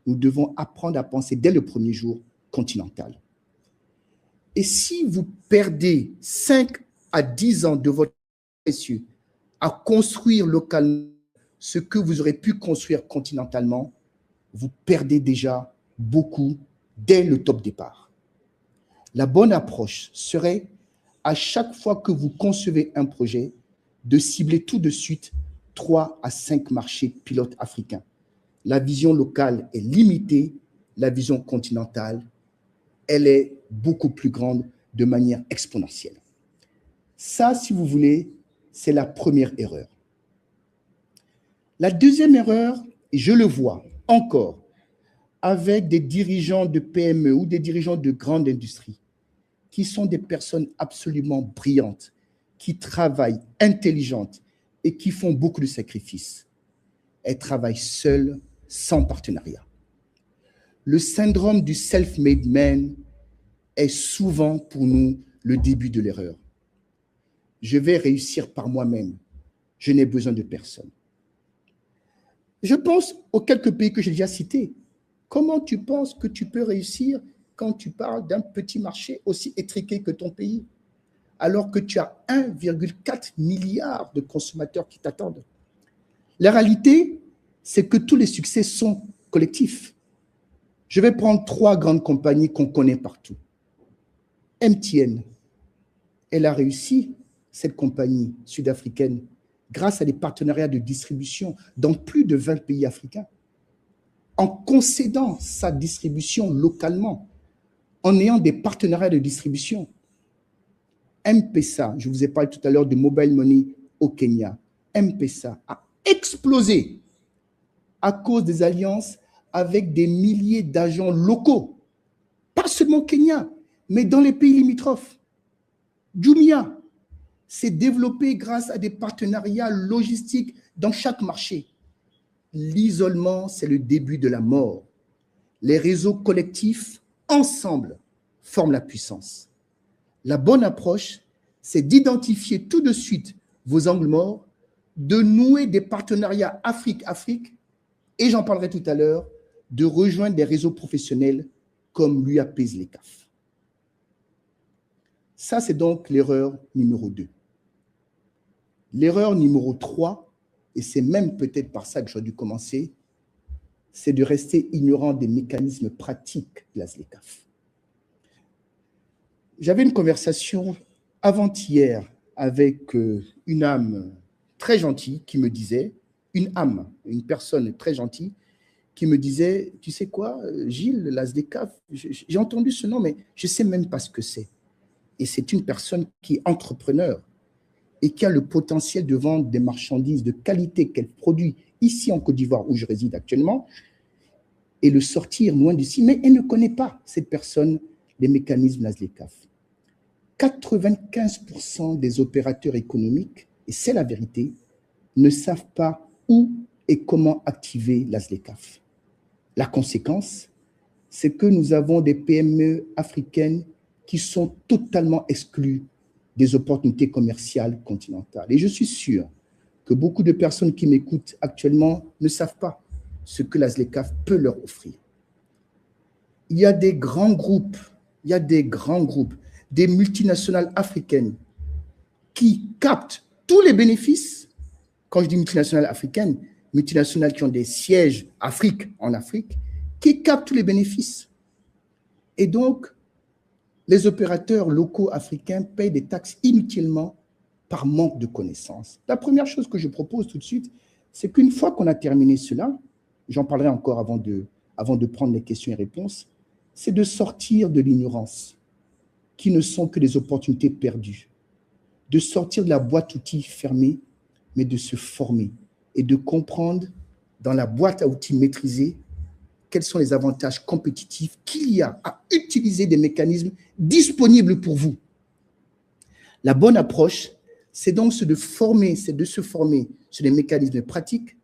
Nous devons apprendre à penser dès le premier jour continental. Et si vous perdez 5 à 10 ans de votre précieux à construire localement ce que vous aurez pu construire continentalement, vous perdez déjà beaucoup dès le top départ. La bonne approche serait, à chaque fois que vous concevez un projet, de cibler tout de suite 3 à 5 marchés pilotes africains. La vision locale est limitée, la vision continentale, elle est beaucoup plus grande de manière exponentielle. Ça, si vous voulez, c'est la première erreur. La deuxième erreur, et je le vois encore, avec des dirigeants de PME ou des dirigeants de grande industrie, qui sont des personnes absolument brillantes, qui travaillent, intelligentes et qui font beaucoup de sacrifices. Elles travaillent seules, sans partenariat. Le syndrome du self-made man est souvent pour nous le début de l'erreur. Je vais réussir par moi-même. Je n'ai besoin de personne. Je pense aux quelques pays que j'ai déjà cités. Comment tu penses que tu peux réussir quand tu parles d'un petit marché aussi étriqué que ton pays, alors que tu as 1,4 milliard de consommateurs qui t'attendent? La réalité, c'est que tous les succès sont collectifs. Je vais prendre 3 grandes compagnies qu'on connaît partout. MTN, elle a réussi, cette compagnie sud-africaine, grâce à des partenariats de distribution dans plus de 20 pays africains, en concédant sa distribution localement, en ayant des partenariats de distribution. M-Pesa, je vous ai parlé tout à l'heure de mobile money au Kenya, M-Pesa a explosé à cause des alliances avec des milliers d'agents locaux, pas seulement au Kenya, mais dans les pays limitrophes. Jumia, s'est développé grâce à des partenariats logistiques dans chaque marché. L'isolement, c'est le début de la mort. Les réseaux collectifs, ensemble, forment la puissance. La bonne approche, c'est d'identifier tout de suite vos angles morts, de nouer des partenariats Afrique-Afrique, et j'en parlerai tout à l'heure, de rejoindre des réseaux professionnels comme l'UAP-ZLECAf. Ça, c'est donc l'erreur numéro 2. L'erreur numéro 3, et c'est même peut-être par ça que j'aurais dû commencer, c'est de rester ignorant des mécanismes pratiques de la ZLECAf. J'avais une conversation avant-hier avec une âme très gentille qui me disait, une personne très gentille, qui me disait, tu sais quoi, Gilles, la ZLECAf, j'ai entendu ce nom, mais je ne sais même pas ce que c'est. Et c'est une personne qui est entrepreneur et qui a le potentiel de vendre des marchandises de qualité qu'elle produit ici en Côte d'Ivoire, où je réside actuellement, et le sortir loin d'ici, mais elle ne connaît pas, cette personne, les mécanismes de la ZLECAf. 95% des opérateurs économiques, et c'est la vérité, ne savent pas où et comment activer la ZLECAf. La conséquence, c'est que nous avons des PME africaines qui sont totalement exclues des opportunités commerciales continentales. Et je suis sûr que beaucoup de personnes qui m'écoutent actuellement ne savent pas ce que la ZLECAf peut leur offrir. Il y a des grands groupes, des multinationales africaines qui captent tous les bénéfices. Quand je dis multinationales africaines, multinationales qui ont des sièges en Afrique, qui captent tous les bénéfices. Et donc, les opérateurs locaux africains payent des taxes inutilement par manque de connaissances. La première chose que je propose tout de suite, c'est qu'une fois qu'on a terminé cela, j'en parlerai encore avant de prendre les questions et réponses, c'est de sortir de l'ignorance, qui ne sont que des opportunités perdues, de sortir de la boîte outils fermée, mais de se former et de comprendre dans la boîte à outils maîtrisée quels sont les avantages compétitifs qu'il y a à utiliser des mécanismes disponibles pour vous. La bonne approche, c'est donc de se former sur des mécanismes pratiques,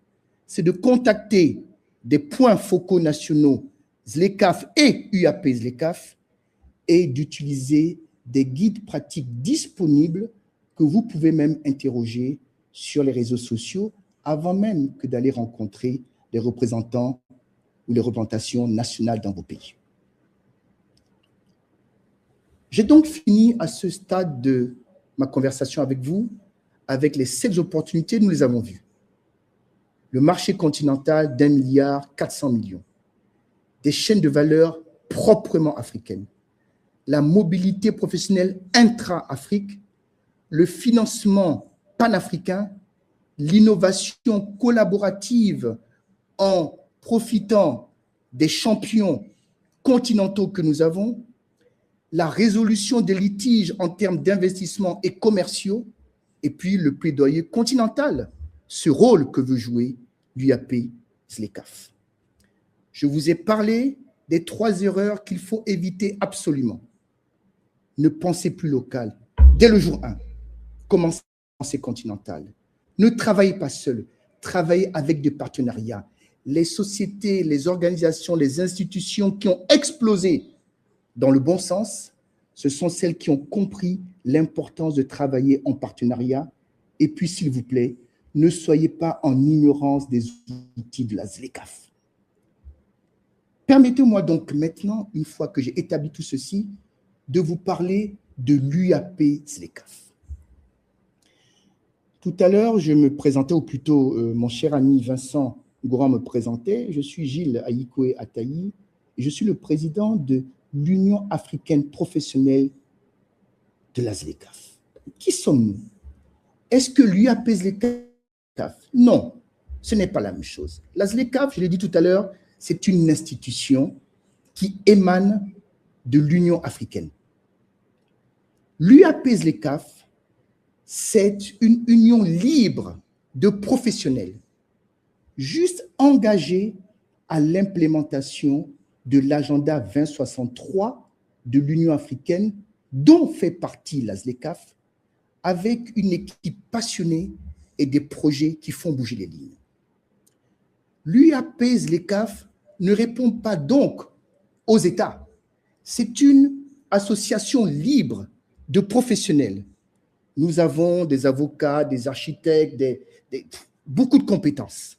c'est de contacter des points focaux nationaux ZLECAf et UAP-ZLECAf et d'utiliser des guides pratiques disponibles que vous pouvez même interroger sur les réseaux sociaux avant même que d'aller rencontrer les représentants ou les représentations nationales dans vos pays. J'ai donc fini à ce stade de ma conversation avec vous, avec les 7 opportunités, nous les avons vues. Le marché continental d'1,4 milliard, des chaînes de valeur proprement africaines, la mobilité professionnelle intra-Afrique, le financement panafricain, l'innovation collaborative en profitant des champions continentaux que nous avons, la résolution des litiges en termes d'investissement et commerciaux, et puis le plaidoyer continental, ce rôle que veut jouer l'UAP-ZLECAf. Je vous ai parlé des 3 erreurs qu'il faut éviter absolument. Ne pensez plus local. Dès le jour 1, commencez à penser continental. Ne travaillez pas seul, travaillez avec des partenariats. Les sociétés, les organisations, les institutions qui ont explosé dans le bon sens, ce sont celles qui ont compris l'importance de travailler en partenariat. Et puis, s'il vous plaît, ne soyez pas en ignorance des outils de la ZLECAf. Permettez-moi donc maintenant, une fois que j'ai établi tout ceci, de vous parler de l'UAP-ZLECAf. Tout à l'heure, je me présentais, ou plutôt mon cher ami Vincent Gourand me présentait. Je suis Gilles Ayikoé Atayi et je suis le président de l'Union africaine professionnelle de la ZLECAf. Qui sommes-nous? Est-ce que l'UAP-ZLECAf? Non, ce n'est pas la même chose. La ZLECAf, je l'ai dit tout à l'heure, c'est une institution qui émane de l'Union africaine. L'UAP-ZLECAf, c'est une union libre de professionnels, juste engagés à l'implémentation de l'agenda 2063 de l'Union africaine, dont fait partie la ZLECAf, avec une équipe passionnée et des projets qui font bouger les lignes. L'UAP ZLECAf ne répond pas donc aux États. C'est une association libre de professionnels. Nous avons des avocats, des architectes, beaucoup de compétences.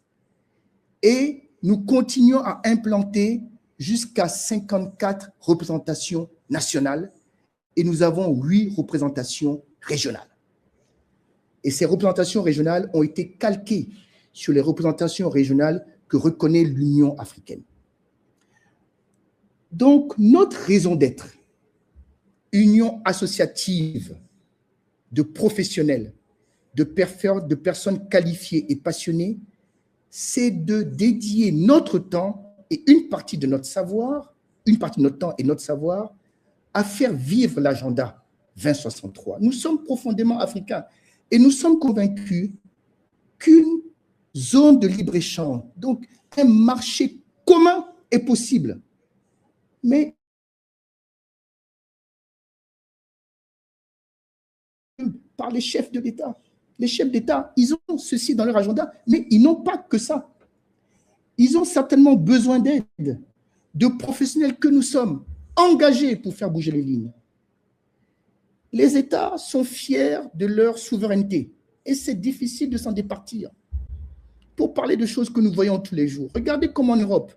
Et nous continuons à implanter jusqu'à 54 représentations nationales et nous avons 8 représentations régionales. Et ces représentations régionales ont été calquées sur les représentations régionales que reconnaît l'Union africaine. Donc, notre raison d'être, union associative de professionnels, de personnes qualifiées et passionnées, c'est de dédier notre temps et une partie de notre savoir, une partie de notre temps et notre savoir, à faire vivre l'agenda 2063. Nous sommes profondément africains et nous sommes convaincus qu'une zone de libre-échange, donc un marché commun est possible. Mais par les chefs de l'État. Les chefs d'État, ils ont ceci dans leur agenda, mais ils n'ont pas que ça. Ils ont certainement besoin d'aide, de professionnels que nous sommes, engagés pour faire bouger les lignes. Les États sont fiers de leur souveraineté et c'est difficile de s'en départir. Pour parler de choses que nous voyons tous les jours, regardez comment en Europe,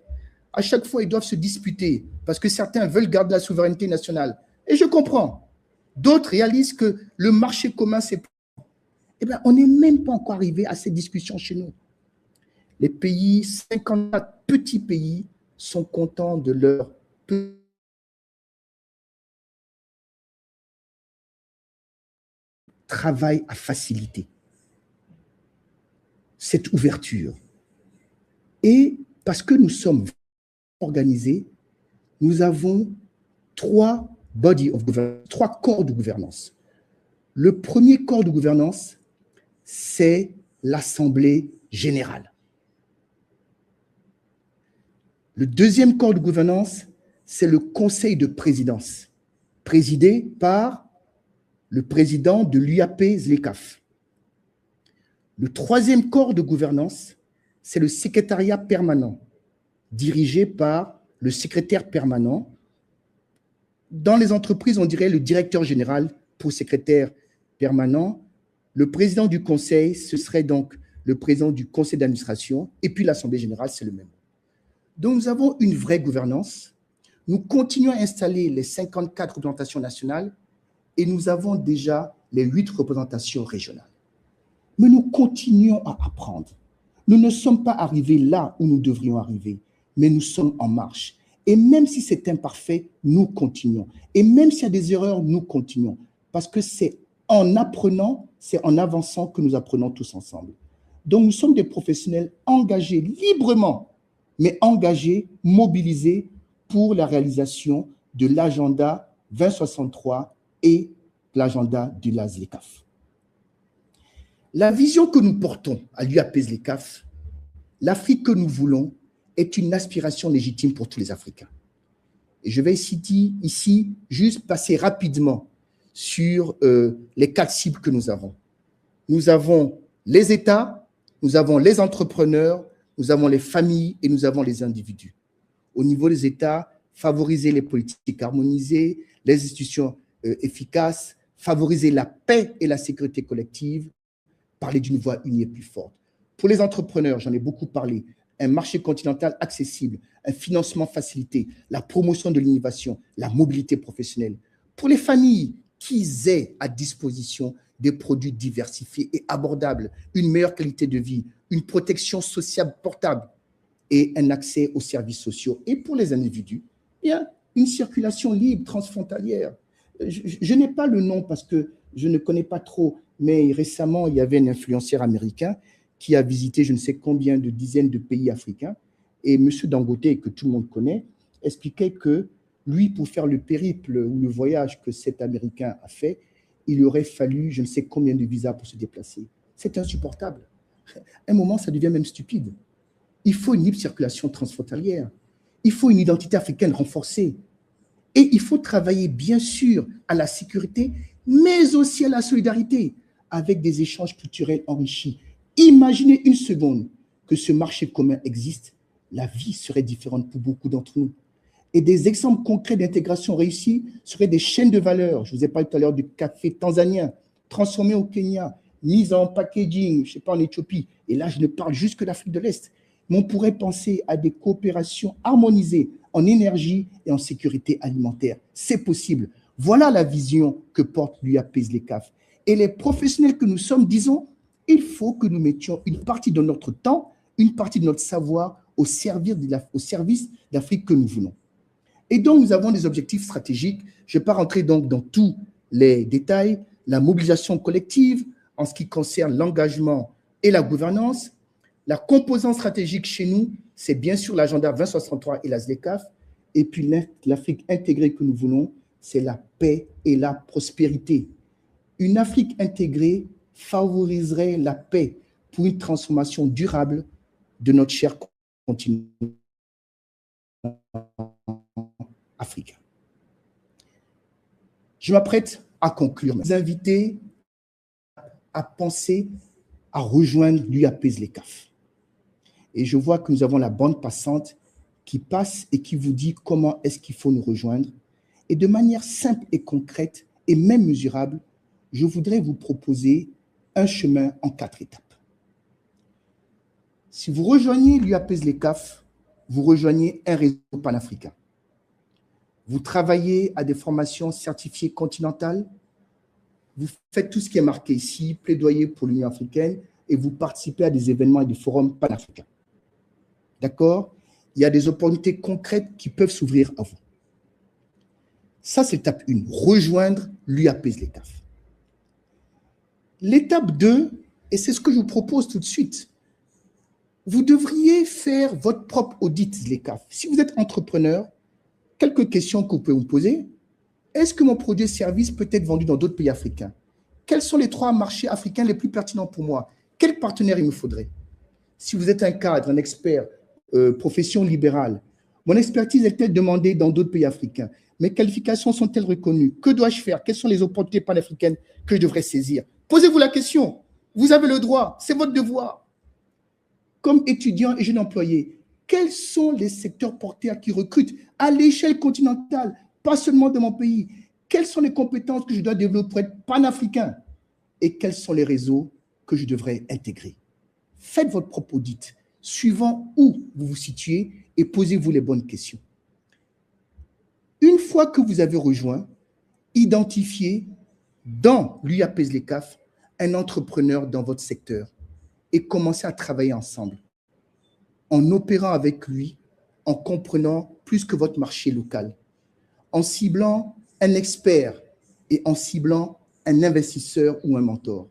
à chaque fois, ils doivent se disputer parce que certains veulent garder la souveraineté nationale. Et je comprends. D'autres réalisent que le marché commun, c'est... Eh bien, on n'est même pas encore arrivé à ces discussions chez nous. Les pays, 54 petits pays, sont contents de leur travail à faciliter cette ouverture. Et parce que nous sommes organisés, nous avons 3 corps de gouvernance. Le premier corps de gouvernance, c'est l'Assemblée générale. Le deuxième corps de gouvernance, c'est le Conseil de présidence, présidé par le président de l'UAP ZLECAf. Le troisième corps de gouvernance, c'est le secrétariat permanent, dirigé par le secrétaire permanent. Dans les entreprises, on dirait le directeur général pour secrétaire permanent. Le président du conseil, ce serait donc le président du conseil d'administration. Et puis l'Assemblée générale, c'est le même. Donc, nous avons une vraie gouvernance. Nous continuons à installer les 54 représentations nationales et nous avons déjà les 8 représentations régionales. Mais nous continuons à apprendre. Nous ne sommes pas arrivés là où nous devrions arriver, mais nous sommes en marche. Et même si c'est imparfait, nous continuons. Et même s'il y a des erreurs, nous continuons. Parce que c'est en apprenant, c'est en avançant que nous apprenons tous ensemble. Donc, nous sommes des professionnels engagés librement, mais engagés, mobilisés pour la réalisation de l'agenda 2063 et l'agenda de la ZLECAf. La vision que nous portons à l'UAP ZLECAf, l'Afrique que nous voulons, est une aspiration légitime pour tous les Africains. Et je vais ici juste passer rapidement sur les 4 cibles que nous avons. Nous avons les États, nous avons les entrepreneurs, nous avons les familles et nous avons les individus. Au niveau des États, favoriser les politiques harmonisées, les institutions efficaces, favoriser la paix et la sécurité collective, parler d'une voix unie et plus forte. Pour les entrepreneurs, j'en ai beaucoup parlé, un marché continental accessible, un financement facilité, la promotion de l'innovation, la mobilité professionnelle. Pour les familles, qu'ils aient à disposition des produits diversifiés et abordables, une meilleure qualité de vie, une protection sociale portable et un accès aux services sociaux. Et pour les individus, il y a une circulation libre, transfrontalière. Je n'ai pas le nom parce que je ne connais pas trop, mais récemment, il y avait un influenceur américain qui a visité je ne sais combien de dizaines de pays africains. Et M. Dangote, que tout le monde connaît, expliquait que lui, pour faire le périple ou le voyage que cet Américain a fait, il aurait fallu je ne sais combien de visas pour se déplacer. C'est insupportable. À un moment, ça devient même stupide. Il faut une libre circulation transfrontalière. Il faut une identité africaine renforcée. Et il faut travailler, bien sûr, à la sécurité mais aussi à la solidarité avec des échanges culturels enrichis. Imaginez une seconde que ce marché commun existe, la vie serait différente pour beaucoup d'entre nous. Et des exemples concrets d'intégration réussie seraient des chaînes de valeur. Je vous ai parlé tout à l'heure du café tanzanien, transformé au Kenya, mis en packaging, je ne sais pas, en Éthiopie. Et là, je ne parle juste que d'Afrique de l'Est. Mais on pourrait penser à des coopérations harmonisées en énergie et en sécurité alimentaire. C'est possible. Voilà la vision que porte l'UAPESLECAF. Et les professionnels que nous sommes disons, il faut que nous mettions une partie de notre temps, une partie de notre savoir au service de l'Afrique que nous voulons. Et donc, nous avons des objectifs stratégiques. Je ne vais pas rentrer donc dans tous les détails. La mobilisation collective en ce qui concerne l'engagement et la gouvernance. La composante stratégique chez nous, c'est bien sûr l'agenda 2063 et la ZLECAF. Et puis l'Afrique intégrée que nous voulons, c'est la paix et la prospérité. Une Afrique intégrée favoriserait la paix pour une transformation durable de notre cher continent africain. Je m'apprête à conclure. Vous inviter à penser à rejoindre l'UAPESLECAF. Et je vois que nous avons la bande passante qui passe et qui vous dit comment est-ce qu'il faut nous rejoindre. Et de manière simple et concrète et même mesurable, je voudrais vous proposer un chemin en 4 étapes. Si vous rejoignez l'UAPESLECAF, vous rejoignez un réseau panafricain. Vous travaillez à des formations certifiées continentales, vous faites tout ce qui est marqué ici, plaidoyer pour l'Union africaine, et vous participez à des événements et des forums panafricains. D'accord? Il y a des opportunités concrètes qui peuvent s'ouvrir à vous. Ça, c'est l'étape 1, rejoindre l'UAPESLECAF. L'étape 2, et c'est ce que je vous propose tout de suite, vous devriez faire votre propre audit ZLECAF. Si vous êtes entrepreneur, quelques questions que vous pouvez vous poser. Est-ce que mon produit et service peut être vendu dans d'autres pays africains? Quels sont les 3 marchés africains les plus pertinents pour moi? Quel partenaire il me faudrait? Si vous êtes un cadre, un expert, profession libérale, mon expertise est-elle demandée dans d'autres pays africains? Mes qualifications sont-elles reconnues? Que dois-je faire? Quelles sont les opportunités panafricaines que je devrais saisir? Posez-vous la question. Vous avez le droit, c'est votre devoir. Comme étudiant et jeune employé, quels sont les secteurs porteurs qui recrutent à l'échelle continentale, pas seulement de mon pays? Quelles sont les compétences que je dois développer pour être panafricain? Et quels sont les réseaux que je devrais intégrer? Faites votre propre audit, suivant où vous vous situez et posez-vous les bonnes questions. Une fois que vous avez rejoint, identifiez dans l'UAPESLECAF un entrepreneur dans votre secteur et commencez à travailler ensemble, en opérant avec lui, en comprenant plus que votre marché local, en ciblant un expert et en ciblant un investisseur ou un mentor.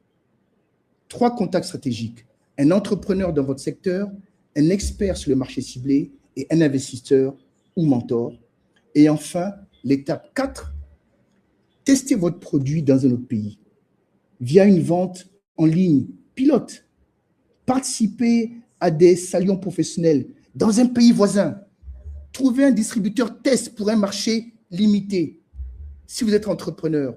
3 contacts stratégiques, un entrepreneur dans votre secteur, un expert sur le marché ciblé et un investisseur ou mentor. Et enfin, l'étape 4, testez votre produit dans un autre pays via une vente en ligne pilote. Participez à des salons professionnels dans un pays voisin. Trouvez un distributeur test pour un marché limité. Si vous êtes entrepreneur,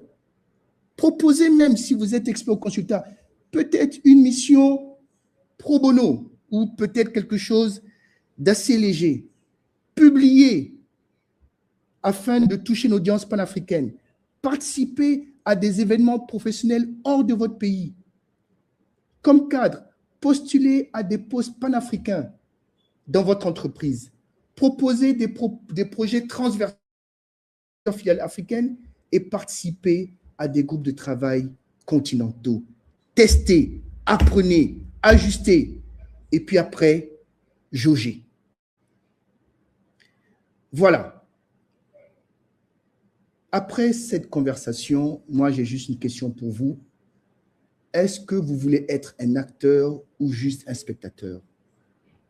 proposez même, si vous êtes expert ou consultant, peut-être une mission pro bono ou peut-être quelque chose d'assez léger. Publiez afin de toucher une audience panafricaine. Participez à des événements professionnels hors de votre pays. Comme cadre, postulez à des postes panafricains dans votre entreprise. Proposez des projets transversaux filiales africaines et participez à des groupes de travail continentaux. Testez, apprenez, ajustez et puis après, jaugez. Voilà. Après cette conversation, moi, j'ai juste une question pour vous. Est-ce que vous voulez être un acteur ou juste un spectateur?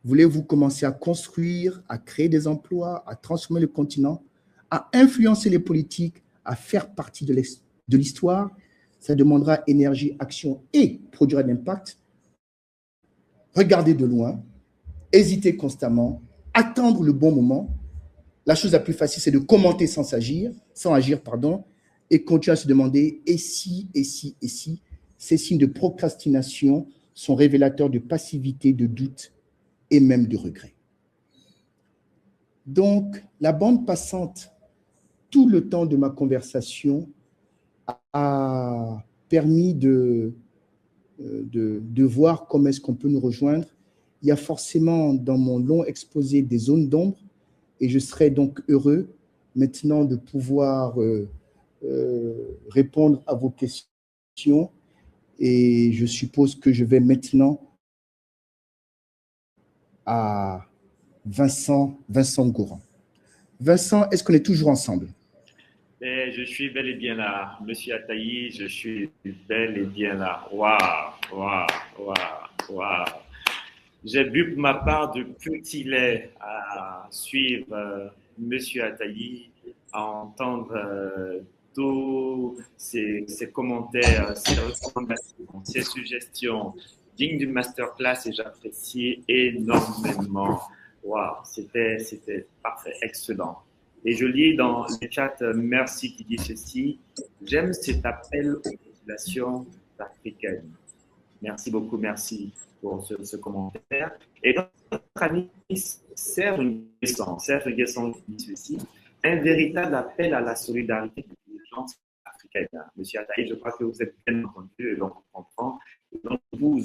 Voulez-vous commencer à construire, à créer des emplois, à transformer le continent, à influencer les politiques, à faire partie de l'histoire? Ça demandera énergie, action et produira d'impact. Regardez de loin, hésitez constamment, attendre le bon moment. La chose la plus facile, c'est de commenter sans agir, et continue à se demander et si, et si, et si. Ces signes de procrastination sont révélateurs de passivité, de doute et même de regret. Donc, la bande passante, tout le temps de ma conversation, a permis de voir comment est-ce qu'on peut nous rejoindre. Il y a forcément dans mon long exposé des zones d'ombre et je serais donc heureux maintenant de pouvoir répondre à vos questions et je suppose que je vais maintenant à Vincent Gourand. Vincent, est-ce qu'on est toujours ensemble?
Et je suis bel et bien là, Monsieur Ataï, je suis bel et bien là. Waouh, waouh, waouh, waouh. J'ai bu pour ma part de petit lait à suivre Monsieur Ataï, à entendre tous ses commentaires, ses recommandations, ses suggestions dignes d'une masterclass et j'apprécie énormément. Waouh, c'était parfait, excellent. Et je lis dans le chat, merci qui dit ceci. J'aime cet appel aux populations africaines. Merci beaucoup, merci pour ce commentaire. Et notre ami Serge Nguessan qui dit ceci, un véritable appel à la solidarité des gens africains. Monsieur Ataï, je crois que vous êtes bien entendu et donc on comprend. Donc, vous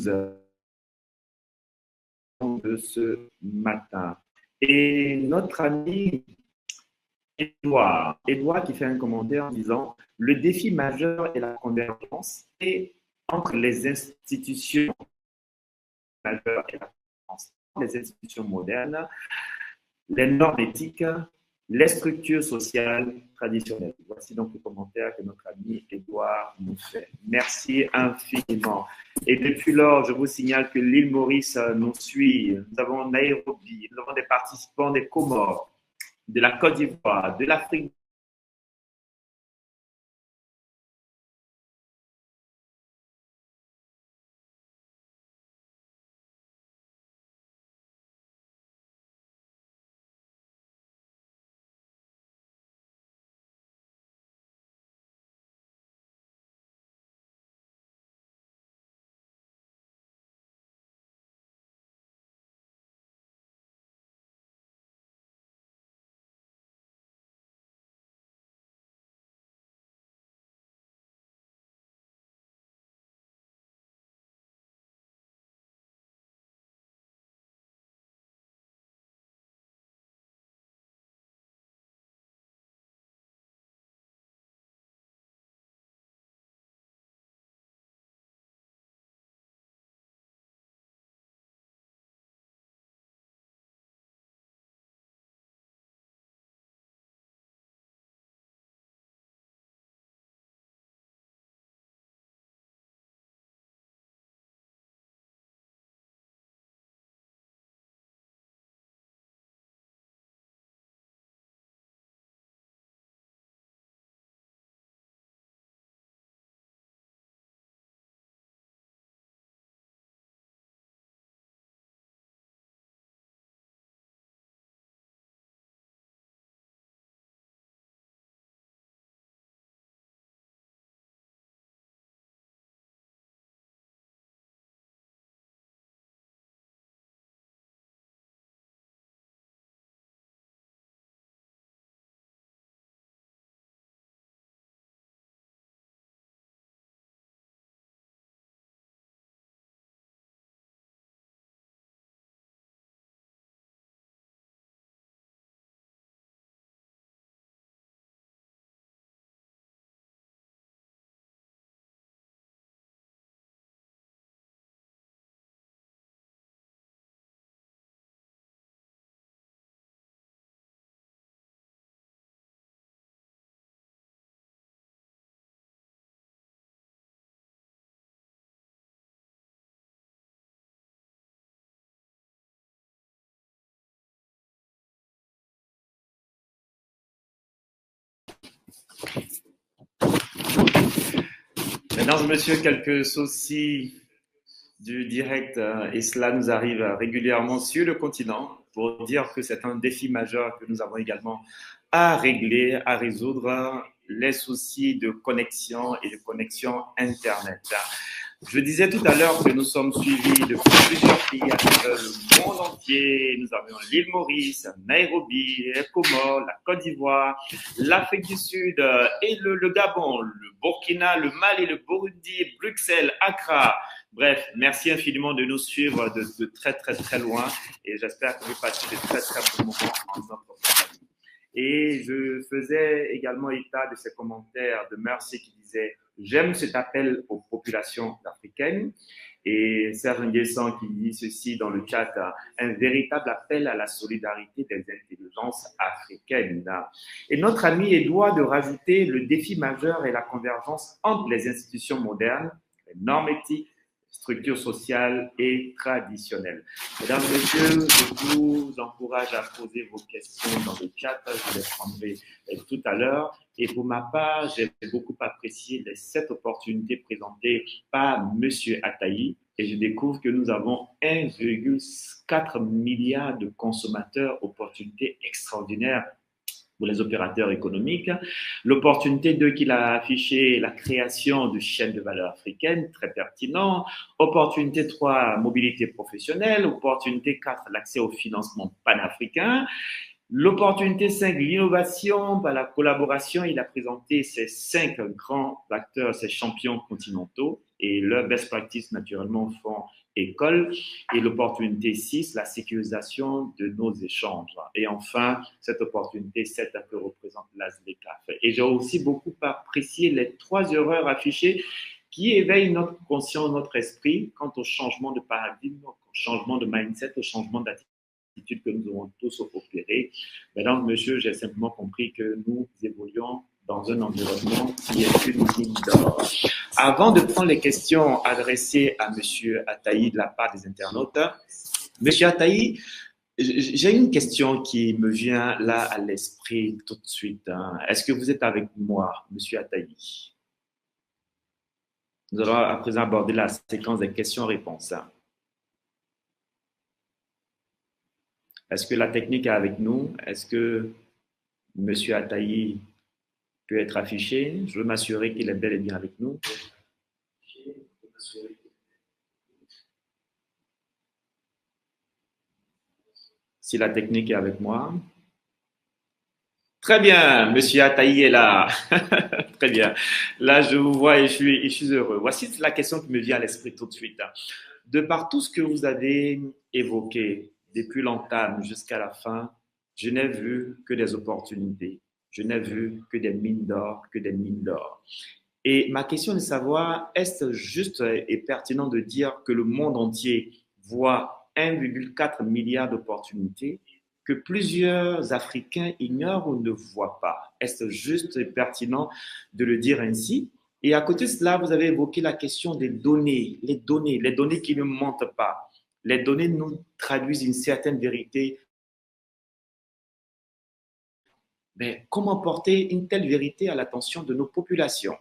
de ce matin. Et notre ami Edouard qui fait un commentaire en disant le défi majeur est la convergence et entre les institutions majeures et la convergence, les institutions modernes, les normes éthiques, les structures sociales traditionnelles. Voici donc le commentaire que notre ami Edouard nous fait. Merci infiniment. Et depuis lors, je vous signale que l'île Maurice nous suit. Nous avons Nairobi, nous avons des participants des Comores, de la Côte d'Ivoire, de l'Afrique. Mesdames et messieurs, quelques soucis du direct et cela nous arrive régulièrement sur le continent pour dire que c'est un défi majeur que nous avons également à régler, à résoudre. les soucis de connexion et de connexion Internet. Je disais tout à l'heure que nous sommes suivis de plusieurs pays à travers le monde entier. Nous avions l'île Maurice, Nairobi, les Comores, la Côte d'Ivoire, l'Afrique du Sud et le Gabon, le Burkina, le Mali, le Burundi, Bruxelles, Accra. Bref, merci infiniment de nous suivre de très, très, très loin et j'espère que vous passez de très, très bons moments en notre compagnie. Et je faisais également état de ces commentaires de Mercy qui disait « J'aime cet appel aux populations africaines ». Et Serge Nguessan qui dit ceci dans le chat « Un véritable appel à la solidarité des intelligences africaines ». Et notre ami est droit de rajouter le défi majeur est la convergence entre les institutions modernes, les normes éthiques, structure sociale et traditionnelle. Mesdames, Messieurs, je vous encourage à poser vos questions dans le chat. Je les prendrai tout à l'heure. Et pour ma part, j'ai beaucoup apprécié les 7 opportunités présentées par M. Attaï. Et je découvre que nous avons 1,4 milliard de consommateurs, opportunités extraordinaires pour les opérateurs économiques. L'opportunité 2 qu'il a affiché, la création de chaînes de valeur africaines, très pertinent. Opportunité 3, mobilité professionnelle. Opportunité 4, l'accès au financement panafricain. L'opportunité 5, l'innovation par la collaboration. Il a présenté ces 5 grands acteurs, ces champions continentaux et leurs best practices naturellement font école. Et l'opportunité 6, la sécurisation de nos échanges. Et enfin, cette opportunité 7 que représente l'ASLECAF. Et j'ai aussi beaucoup apprécié les 3 erreurs affichées qui éveillent notre conscience, notre esprit quant au changement de paradigme, au changement de mindset, au changement d'attitude que nous avons tous opéré. Mesdames, Messieurs, j'ai simplement compris que nous évoluons dans un environnement qui est une mine d'or. Avant de prendre les questions adressées à M. Attaï de la part des internautes, M. Attaï, j'ai une question qui me vient là à l'esprit tout de suite. Est-ce que vous êtes avec moi, M. Attaï? Nous allons à présent aborder la séquence des questions-réponses. Est-ce que la technique est avec nous? Est-ce que M. Attaï peut être affiché? Je veux m'assurer qu'il est bel et bien avec nous. Si la technique est avec moi. Très bien, Monsieur Attaï est là. Très bien. Là, je vous vois et je suis heureux. Voici la question qui me vient à l'esprit tout de suite. De par tout ce que vous avez évoqué, depuis l'entame jusqu'à la fin, je n'ai vu que des opportunités. Je n'ai vu que des mines d'or, que des mines d'or. Et ma question est de savoir, est-ce juste et pertinent de dire que le monde entier voit 1,4 milliard d'opportunités que plusieurs Africains ignorent ou ne voient pas? Est-ce juste et pertinent de le dire ainsi? Et à côté de cela, vous avez évoqué la question des données, les données qui ne mentent pas. Les données nous traduisent une certaine vérité. Mais comment porter une telle vérité à l'attention de nos populations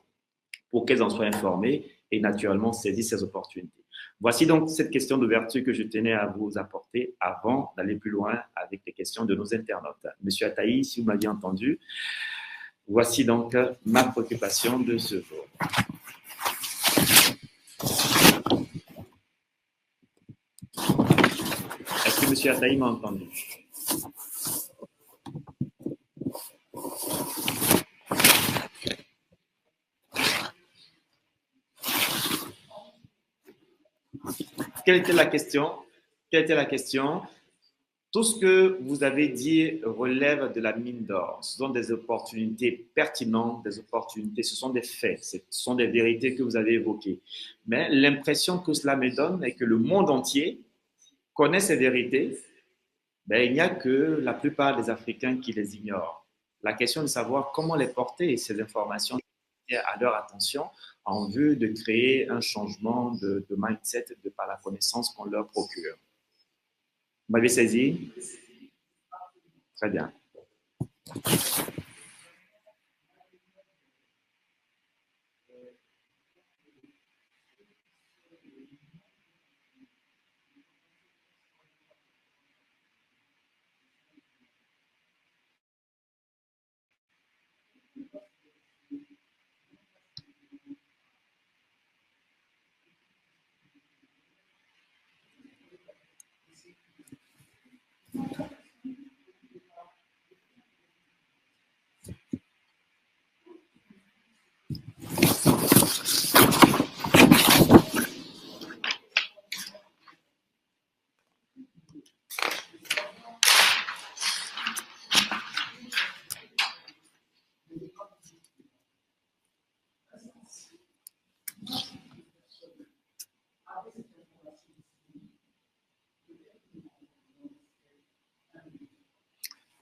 pour qu'elles en soient informées et naturellement saisissent ces opportunités? Voici donc cette question d'ouverture que je tenais à vous apporter avant d'aller plus loin avec les questions de nos internautes. Monsieur Attaï, si vous m'aviez entendu, voici donc ma préoccupation de ce jour. Est-ce que Monsieur Attaï m'a entendu? Quelle était la question? Quelle était la question? Tout ce que vous avez dit relève de la mine d'or. Ce sont des opportunités pertinentes, des opportunités, ce sont des faits, ce sont des vérités que vous avez évoquées. Mais l'impression que cela me donne est que le monde entier connaît ces vérités, mais il n'y a que la plupart des Africains qui les ignorent. La question est de savoir comment les porter, ces informations, à leur attention en vue de créer un changement de mindset de par la connaissance qu'on leur procure. Vous m'avez saisi? Très bien.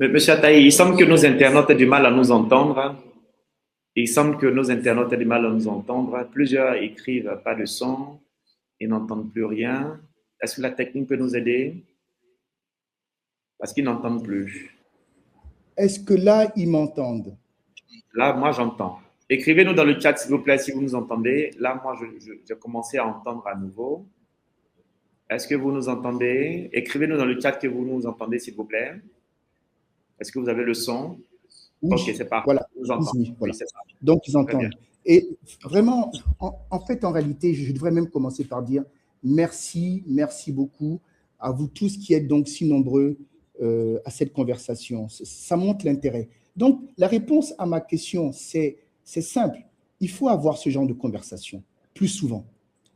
Monsieur Ataï, il semble que nos internautes aient du mal à nous entendre. Il semble que nos internautes aient du mal à nous entendre. Plusieurs écrivent pas de son, ils n'entendent plus rien. Est-ce que la technique peut nous aider? Parce qu'ils n'entendent plus.
Est-ce que là, ils m'entendent?
Là, moi, j'entends. Écrivez-nous dans le chat, s'il vous plaît, si vous nous entendez. Là, moi, j'ai commencé à entendre à nouveau. Est-ce que vous nous entendez? Écrivez-nous dans le chat que vous nous entendez, s'il vous plaît. Est-ce que vous avez le son?
Oui,
ok, c'est parfait.
voilà.
Nous entendons.
Oui, voilà.
Oui, c'est ça.
Donc, ils entendent. Et vraiment, en fait, en réalité, je devrais même commencer par dire merci, merci beaucoup à vous tous qui êtes donc si nombreux à cette conversation. Ça montre l'intérêt. Donc, la réponse à ma question, c'est simple. Il faut avoir ce genre de conversation plus souvent.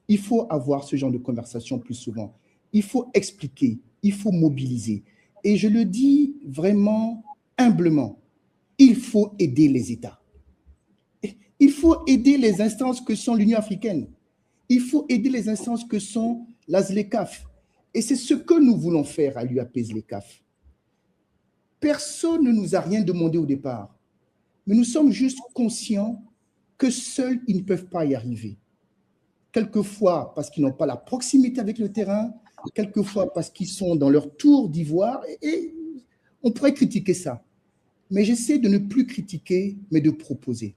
Il faut avoir ce genre de conversation plus souvent. Il faut expliquer, il faut mobiliser. Et je le dis vraiment humblement, il faut aider les États. Il faut aider les instances que sont l'Union africaine. Il faut aider les instances que sont la ZLECAf. Et c'est ce que nous voulons faire à l'UAP-ZLECAf. Personne ne nous a rien demandé au départ, mais nous sommes juste conscients que seuls, ils ne peuvent pas y arriver. Quelquefois parce qu'ils n'ont pas la proximité avec le terrain, quelquefois parce qu'ils sont dans leur tour d'ivoire, et on pourrait critiquer ça. Mais j'essaie de ne plus critiquer, mais de proposer.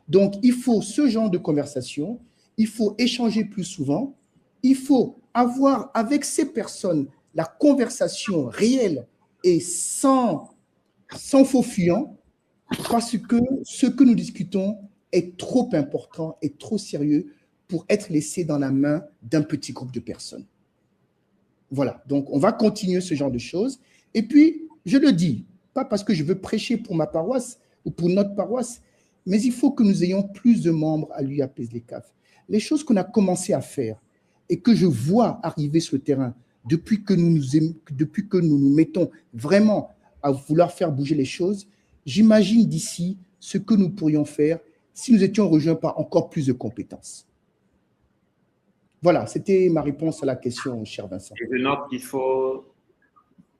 Donc, il faut ce genre de conversation, il faut échanger plus souvent, il faut avoir avec ces personnes la conversation réelle et sans faux fuyant, parce que ce que nous discutons est trop important et trop sérieux pour être laissé dans la main d'un petit groupe de personnes. Voilà, donc on va continuer ce genre de choses. Et puis, je le dis, pas parce que je veux prêcher pour ma paroisse ou pour notre paroisse, mais il faut que nous ayons plus de membres à l'UAP-ZLECAf. Les choses qu'on a commencé à faire et que je vois arriver sur le terrain depuis que nous nous mettons vraiment à vouloir faire bouger les choses, j'imagine d'ici ce que nous pourrions faire si nous étions rejoints par encore plus de compétences. Voilà, c'était ma réponse à la question, cher Vincent.
Et je note qu'il faut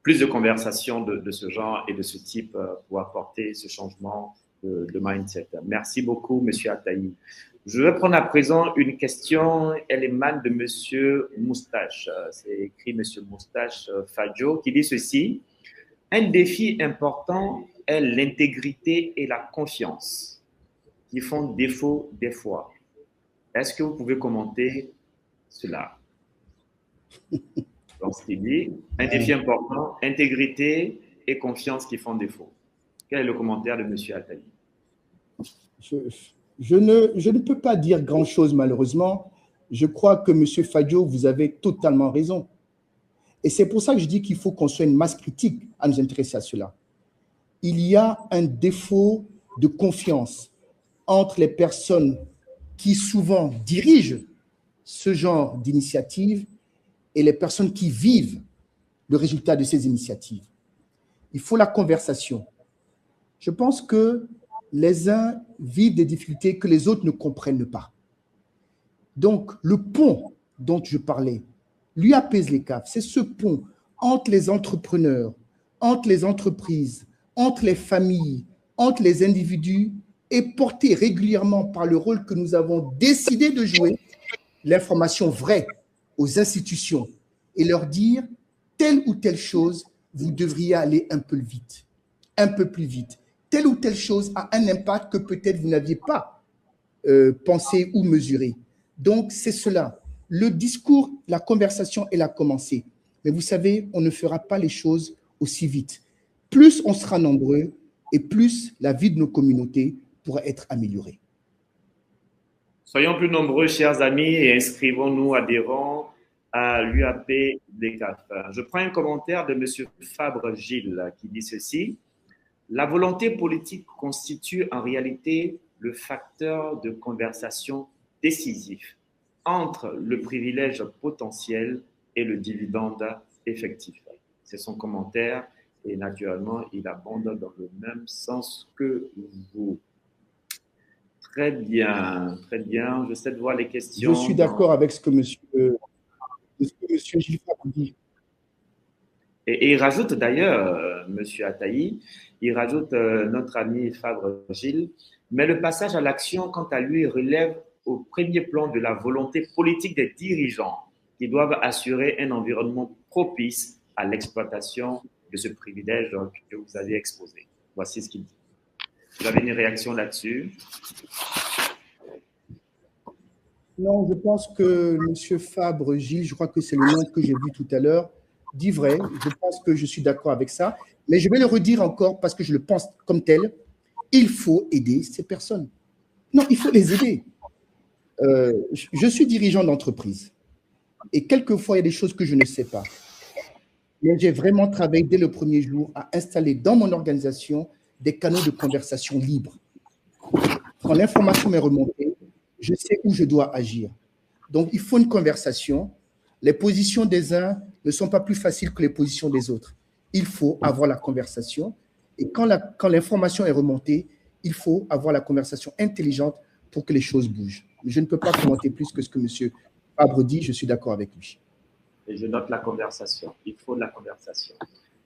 plus de conversations de ce genre et de ce type pour apporter ce changement de mindset. Merci beaucoup, Monsieur Ataï. Je vais prendre à présent une question. Elle émane de Monsieur Moustache. C'est écrit Monsieur Moustache Fadjo qui dit ceci. Un défi important est l'intégrité et la confiance qui font défaut des fois. Est-ce que vous pouvez commenter cela? Donc, ce qu'il dit, un défi important, intégrité et confiance qui font défaut. Quel est le commentaire de M. Ataï?
Je ne peux pas dire grand-chose, malheureusement. Je crois que M. Fadjo, vous avez totalement raison. Et c'est pour ça que je dis qu'il faut qu'on soit une masse critique à nous intéresser à cela. Il y a un défaut de confiance entre les personnes qui souvent dirigent ce genre d'initiative et les personnes qui vivent le résultat de ces initiatives. Il faut la conversation. Je pense que les uns vivent des difficultés que les autres ne comprennent pas. Donc, le pont dont je parlais, l'UAP-ZLECAf, c'est ce pont entre les entrepreneurs, entre les entreprises, entre les familles, entre les individus, et porté régulièrement par le rôle que nous avons décidé de jouer, l'information vraie aux institutions et leur dire telle ou telle chose, vous devriez aller un peu vite, un peu plus vite. Telle ou telle chose a un impact que peut-être vous n'aviez pas pensé ou mesuré. Donc, c'est cela. Le discours, la conversation, elle a commencé. Mais vous savez, on ne fera pas les choses aussi vite. Plus on sera nombreux et plus la vie de nos communautés pourra être améliorée.
Soyons plus nombreux, chers amis, et inscrivons-nous, adhérons à l'UAP DECAF. Je prends un commentaire de M. Fabre Gilles qui dit ceci. La volonté politique constitue en réalité le facteur de conversation décisif entre le privilège potentiel et le dividende effectif. C'est son commentaire et naturellement, il abonde dans le même sens que vous. Très bien, très bien. J'essaie de voir les questions.
Je suis d'accord avec ce que monsieur Gilles Fabre dit.
Et il rajoute d'ailleurs, monsieur Ataï, il rajoute notre ami Fabre Gilles, mais le passage à l'action, quant à lui, relève au premier plan de la volonté politique des dirigeants qui doivent assurer un environnement propice à l'exploitation de ce privilège que vous avez exposé. Voici ce qu'il dit. Vous avez une réaction là-dessus?
Non, je pense que M. Fabre Gilles, je crois que c'est le nom que j'ai vu tout à l'heure, dit vrai. Je pense que je suis d'accord avec ça. Mais je vais le redire encore parce que je le pense comme tel. Il faut aider ces personnes. Non, il faut les aider. Je suis dirigeant d'entreprise. Et quelquefois, il y a des choses que je ne sais pas. Mais j'ai vraiment travaillé dès le premier jour à installer dans mon organisation des canaux de conversation libres. Quand l'information m'est remontée, je sais où je dois agir. Donc, il faut une conversation. Les positions des uns ne sont pas plus faciles que les positions des autres. Il faut avoir la conversation. Et quand l'information est remontée, il faut avoir la conversation intelligente pour que les choses bougent. Je ne peux pas commenter plus que ce que M. Fabre dit. Je suis d'accord avec lui.
Et je note la conversation. Il faut de la conversation.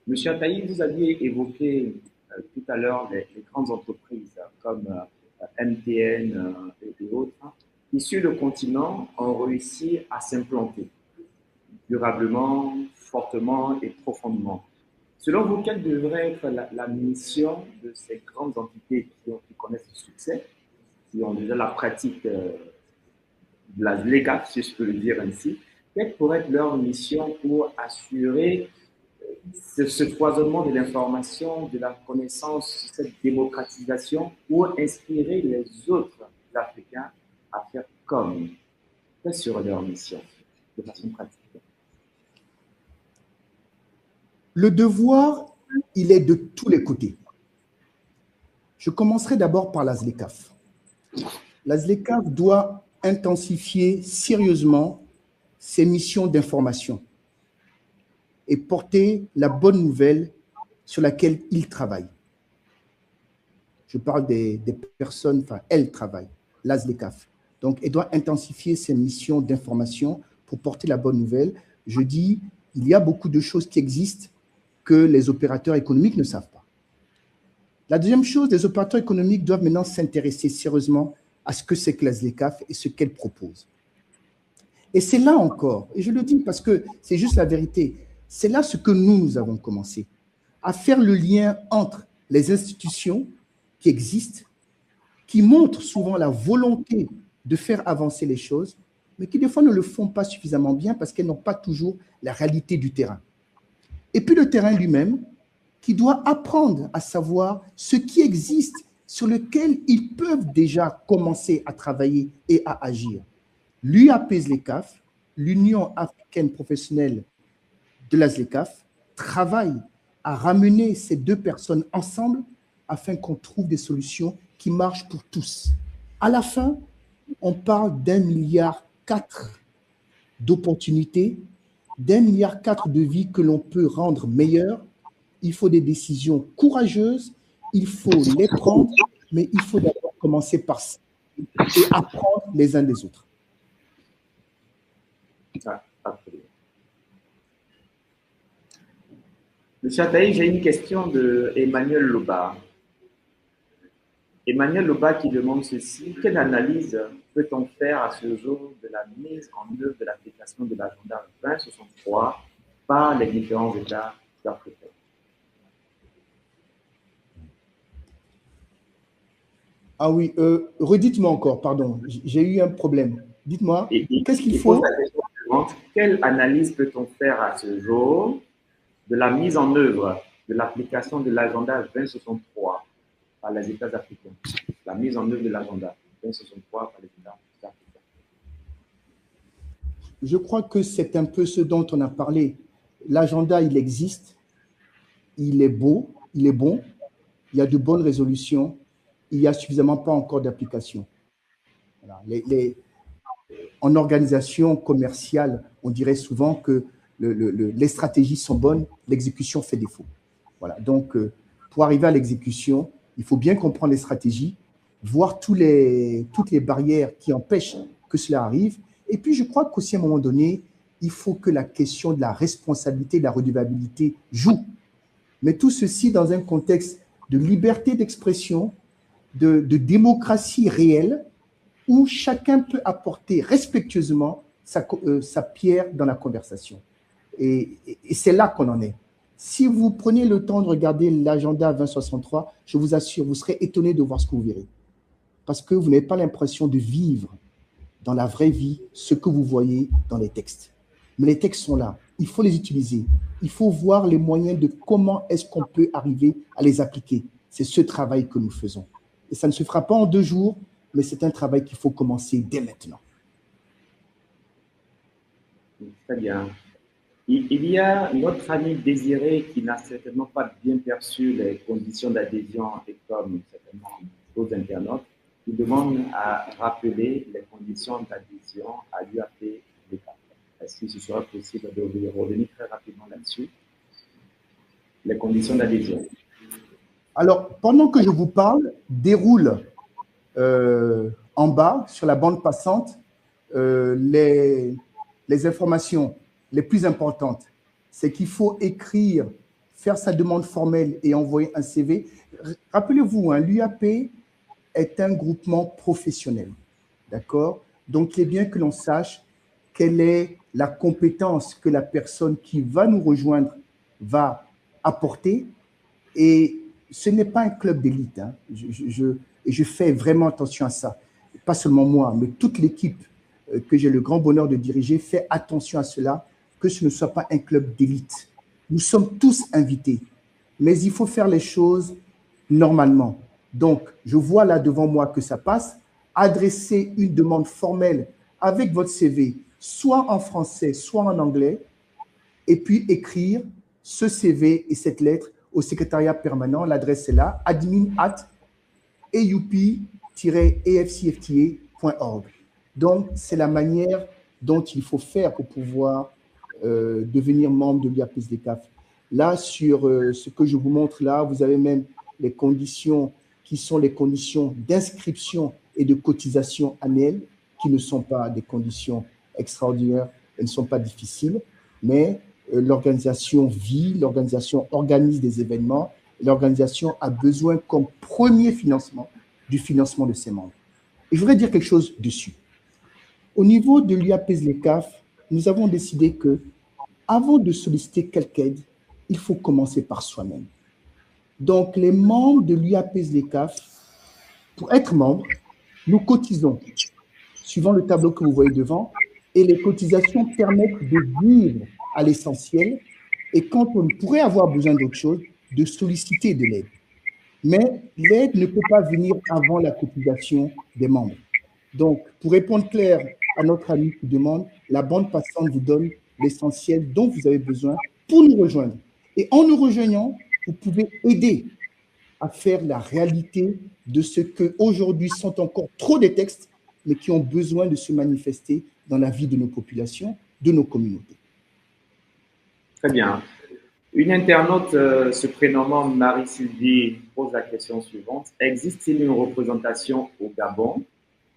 Monsieur Ataï, vous aviez évoqué tout à l'heure les grandes entreprises comme MTN et autres, qui sur le continent ont réussi à s'implanter durablement, fortement et profondément. Selon vous, quelle devrait être la mission de ces grandes entités qui connaissent le succès, qui ont déjà la pratique de la ZLECAF, si je peux le dire ainsi? Quelle pourrait être leur mission pour assurer ce foisonnement de l'information, de la connaissance, cette démocratisation, pour inspirer les autres Africains à faire comme? Quelle serait leur mission de façon pratique?
Le devoir, il est de tous les côtés. Je commencerai d'abord par la ZLECAF. La ZLECAF doit intensifier sérieusement ses missions d'information et porter la bonne nouvelle sur laquelle il travaille. Je parle des personnes, enfin, elles travaillent, la ZLECAF. Donc, elle doit intensifier ses missions d'information pour porter la bonne nouvelle. Je dis, il y a beaucoup de choses qui existent que les opérateurs économiques ne savent pas. La deuxième chose, les opérateurs économiques doivent maintenant s'intéresser sérieusement à ce que c'est que la ZLECAF et ce qu'elle propose. Et c'est là encore, et je le dis parce que c'est juste la vérité, c'est là ce que nous avons commencé, à faire le lien entre les institutions qui existent, qui montrent souvent la volonté de faire avancer les choses, mais qui des fois ne le font pas suffisamment bien parce qu'elles n'ont pas toujours la réalité du terrain. Et puis le terrain lui-même, qui doit apprendre à savoir ce qui existe, sur lequel ils peuvent déjà commencer à travailler et à agir. L'UAP ZLECAF, l'Union africaine professionnelle de la ZLECAF, travaille à ramener ces deux personnes ensemble afin qu'on trouve des solutions qui marchent pour tous. À la fin, on parle d'1,4 milliard d'opportunités, d'1,4 milliard de vies que l'on peut rendre meilleures. Il faut des décisions courageuses, il faut les prendre, mais il faut d'abord commencer par ça et apprendre les uns des autres.
Monsieur Ataï, j'ai une question de Emmanuel Loba. Emmanuel Loba qui demande ceci: quelle analyse peut-on faire à ce jour de la mise en œuvre de l'application de l'agenda 2063 par les différents États africains?
Ah oui, redites-moi encore, pardon, j'ai eu un problème. Dites-moi, qu'est-ce qu'il faut?
Quelle analyse peut-on faire à ce jour de la mise en œuvre de l'application de l'agenda 2063 par les États africains? La mise en œuvre de l'agenda 2063 par les États africains.
je crois que c'est un peu ce dont on a parlé. L'agenda, il existe, il est beau, il est bon, il y a de bonnes résolutions, il n'y a suffisamment pas encore d'application. Voilà. En organisation commerciale, on dirait souvent que les stratégies sont bonnes, l'exécution fait défaut. Voilà. Donc, pour arriver à l'exécution, il faut bien comprendre les stratégies, voir toutes les barrières qui empêchent que cela arrive. Et puis, je crois qu'aussi, à un moment donné, il faut que la question de la responsabilité, de la redevabilité joue. Mais tout ceci dans un contexte de liberté d'expression, de démocratie réelle, où chacun peut apporter respectueusement sa pierre dans la conversation. Et c'est là qu'on en est. Si vous prenez le temps de regarder l'agenda 2063, je vous assure, vous serez étonné de voir ce que vous verrez. Parce que vous n'avez pas l'impression de vivre dans la vraie vie ce que vous voyez dans les textes. Mais les textes sont là, il faut les utiliser. Il faut voir les moyens de comment est-ce qu'on peut arriver à les appliquer. C'est ce travail que nous faisons. Et ça ne se fera pas en 2 jours, mais c'est un travail qu'il faut commencer dès maintenant.
Très bien. Il y a notre ami Désiré qui n'a certainement pas bien perçu les conditions d'adhésion et comme certainement d'autres internautes, qui demande à rappeler les conditions d'adhésion à l'UAP. Est-ce que ce sera possible de revenir très rapidement là-dessus? Les conditions d'adhésion.
Alors, pendant que je vous parle, déroule en bas, sur la bande passante, les informations les plus importantes. C'est qu'il faut écrire, faire sa demande formelle et envoyer un CV. Rappelez-vous, hein, l'UAP est un groupement professionnel, d'accord? Donc, il est bien que l'on sache quelle est la compétence que la personne qui va nous rejoindre va apporter. Et ce n'est pas un club d'élite. Hein. Je fais vraiment attention à ça. Pas seulement moi, mais toute l'équipe que j'ai le grand bonheur de diriger fait attention à cela, que ce ne soit pas un club d'élite. Nous sommes tous invités, mais il faut faire les choses normalement. Donc, je vois là devant moi que ça passe. Adresser une demande formelle avec votre CV, soit en français, soit en anglais, et puis écrire ce CV et cette lettre au secrétariat permanent. L'adresse est là, admin@aup-afcfta.org. Donc, c'est la manière dont il faut faire pour pouvoir devenir membre de l'UAPSDCAF. Là, sur ce que je vous montre là, vous avez même les conditions qui sont les conditions d'inscription et de cotisation annuelle, qui ne sont pas des conditions extraordinaires, elles ne sont pas difficiles, mais l'organisation vit, l'organisation organise des événements, l'organisation a besoin comme premier financement du financement de ses membres. Et je voudrais dire quelque chose dessus. Au niveau de l'UAPSDCAF, nous avons décidé que, avant de solliciter quelque aide, il faut commencer par soi-même. Donc, les membres de l'UAPSDCAF, pour être membres, nous cotisons, suivant le tableau que vous voyez devant, et les cotisations permettent de vivre à l'essentiel, et quand on pourrait avoir besoin d'autre chose, de solliciter de l'aide. Mais l'aide ne peut pas venir avant la cotisation des membres. Donc, pour répondre clair à notre ami qui demande, la bande passante vous donne l'essentiel dont vous avez besoin pour nous rejoindre. Et en nous rejoignant, vous pouvez aider à faire la réalité de ce qu'aujourd'hui sont encore trop des textes, mais qui ont besoin de se manifester dans la vie de nos populations, de nos communautés.
Très bien. Une internaute se prénommant Marie-Sylvie pose la question suivante. Existe-t-il une représentation au Gabon?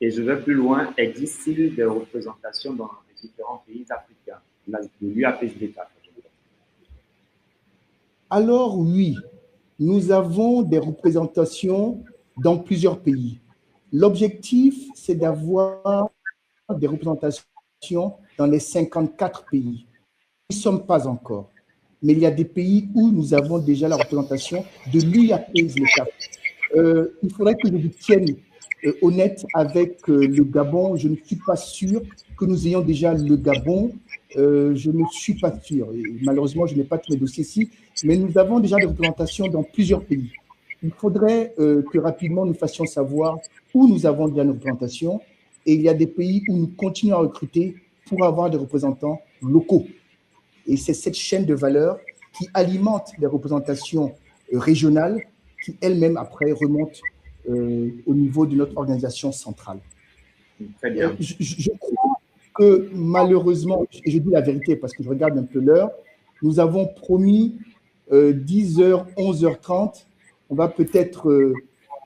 Et je vais plus loin, existe-t-il des représentations dans les différents pays africains, de l'UAPSDCAF?
Alors oui, nous avons des représentations dans plusieurs pays. L'objectif, c'est d'avoir des représentations dans les 54 pays. Nous ne sommes pas encore, mais il y a des pays où nous avons déjà la représentation de l'UAPSDCAF. Il faudrait que je vous tienne honnête avec le Gabon. Je ne suis pas sûr que nous ayons déjà le Gabon. Je ne suis pas sûr. Et malheureusement, je n'ai pas tous les dossiers ici, mais nous avons déjà des représentations dans plusieurs pays. Il faudrait que rapidement nous fassions savoir où nous avons déjà nos représentations. Et il y a des pays où nous continuons à recruter pour avoir des représentants locaux. Et c'est cette chaîne de valeur qui alimente les représentations régionales qui, elles-mêmes, après, remontent au niveau de notre organisation centrale.
Très bien.
Je crois que malheureusement, et je dis la vérité parce que je regarde un peu l'heure, nous avons promis 10h, 11h30. On va peut-être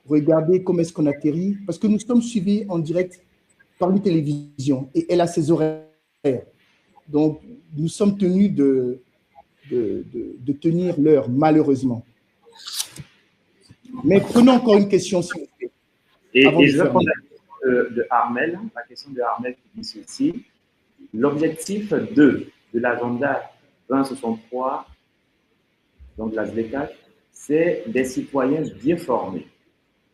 regarder comment est-ce qu'on atterrit parce que nous sommes suivis en direct par une télévision et elle a ses horaires. Donc, nous sommes tenus de tenir l'heure, malheureusement. Mais prenons encore une question, s'il vous plaît.
Et je vais prendre de Armel, la question de Armel qui dit ceci. L'objectif 2 de l'agenda 2063, donc la SLECAF, c'est des citoyens bien formés.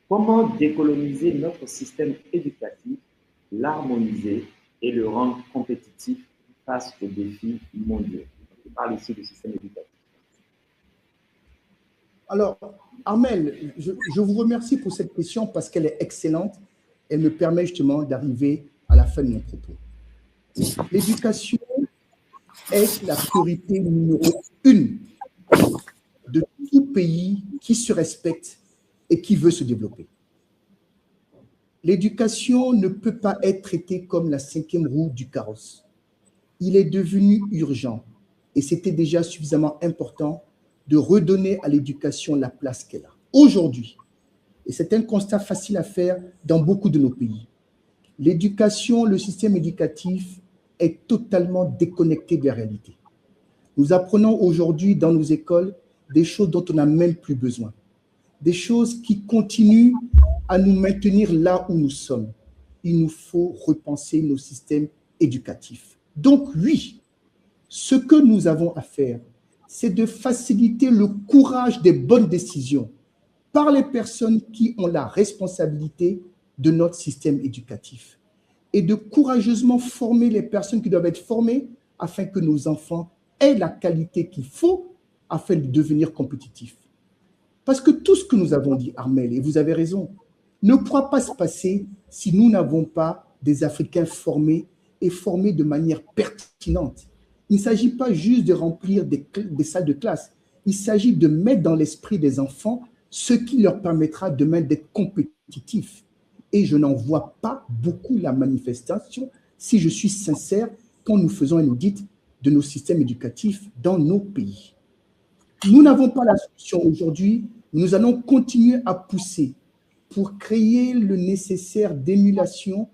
Comment décoloniser notre système éducatif, l'harmoniser et le rendre compétitif face aux défis mondiaux? On parle ici du système éducatif.
Alors, Armel, je vous remercie pour cette question parce qu'elle est excellente. Elle me permet justement d'arriver à la fin de mon propos. L'éducation est la priorité numéro 1 de tout pays qui se respecte et qui veut se développer. L'éducation ne peut pas être traitée comme la 5e roue du carrosse. Il est devenu urgent, et c'était déjà suffisamment important, de redonner à l'éducation la place qu'elle a. Aujourd'hui, et c'est un constat facile à faire dans beaucoup de nos pays, l'éducation, le système éducatif est totalement déconnecté des réalités. Nous apprenons aujourd'hui dans nos écoles des choses dont on n'a même plus besoin, des choses qui continuent à nous maintenir là où nous sommes. Il nous faut repenser nos systèmes éducatifs. Donc oui, ce que nous avons à faire, c'est de faciliter le courage des bonnes décisions par les personnes qui ont la responsabilité de notre système éducatif et de courageusement former les personnes qui doivent être formées afin que nos enfants aient la qualité qu'il faut afin de devenir compétitifs. Parce que tout ce que nous avons dit, Armel, et vous avez raison, ne pourra pas se passer si nous n'avons pas des Africains formés et formés de manière pertinente. Il ne s'agit pas juste de remplir des salles de classe. Il s'agit de mettre dans l'esprit des enfants ce qui leur permettra demain d'être compétitifs. Et je n'en vois pas beaucoup la manifestation, si je suis sincère, quand nous faisons un audit de nos systèmes éducatifs dans nos pays. Nous n'avons pas la solution aujourd'hui. Nous allons continuer à pousser pour créer le nécessaire d'émulation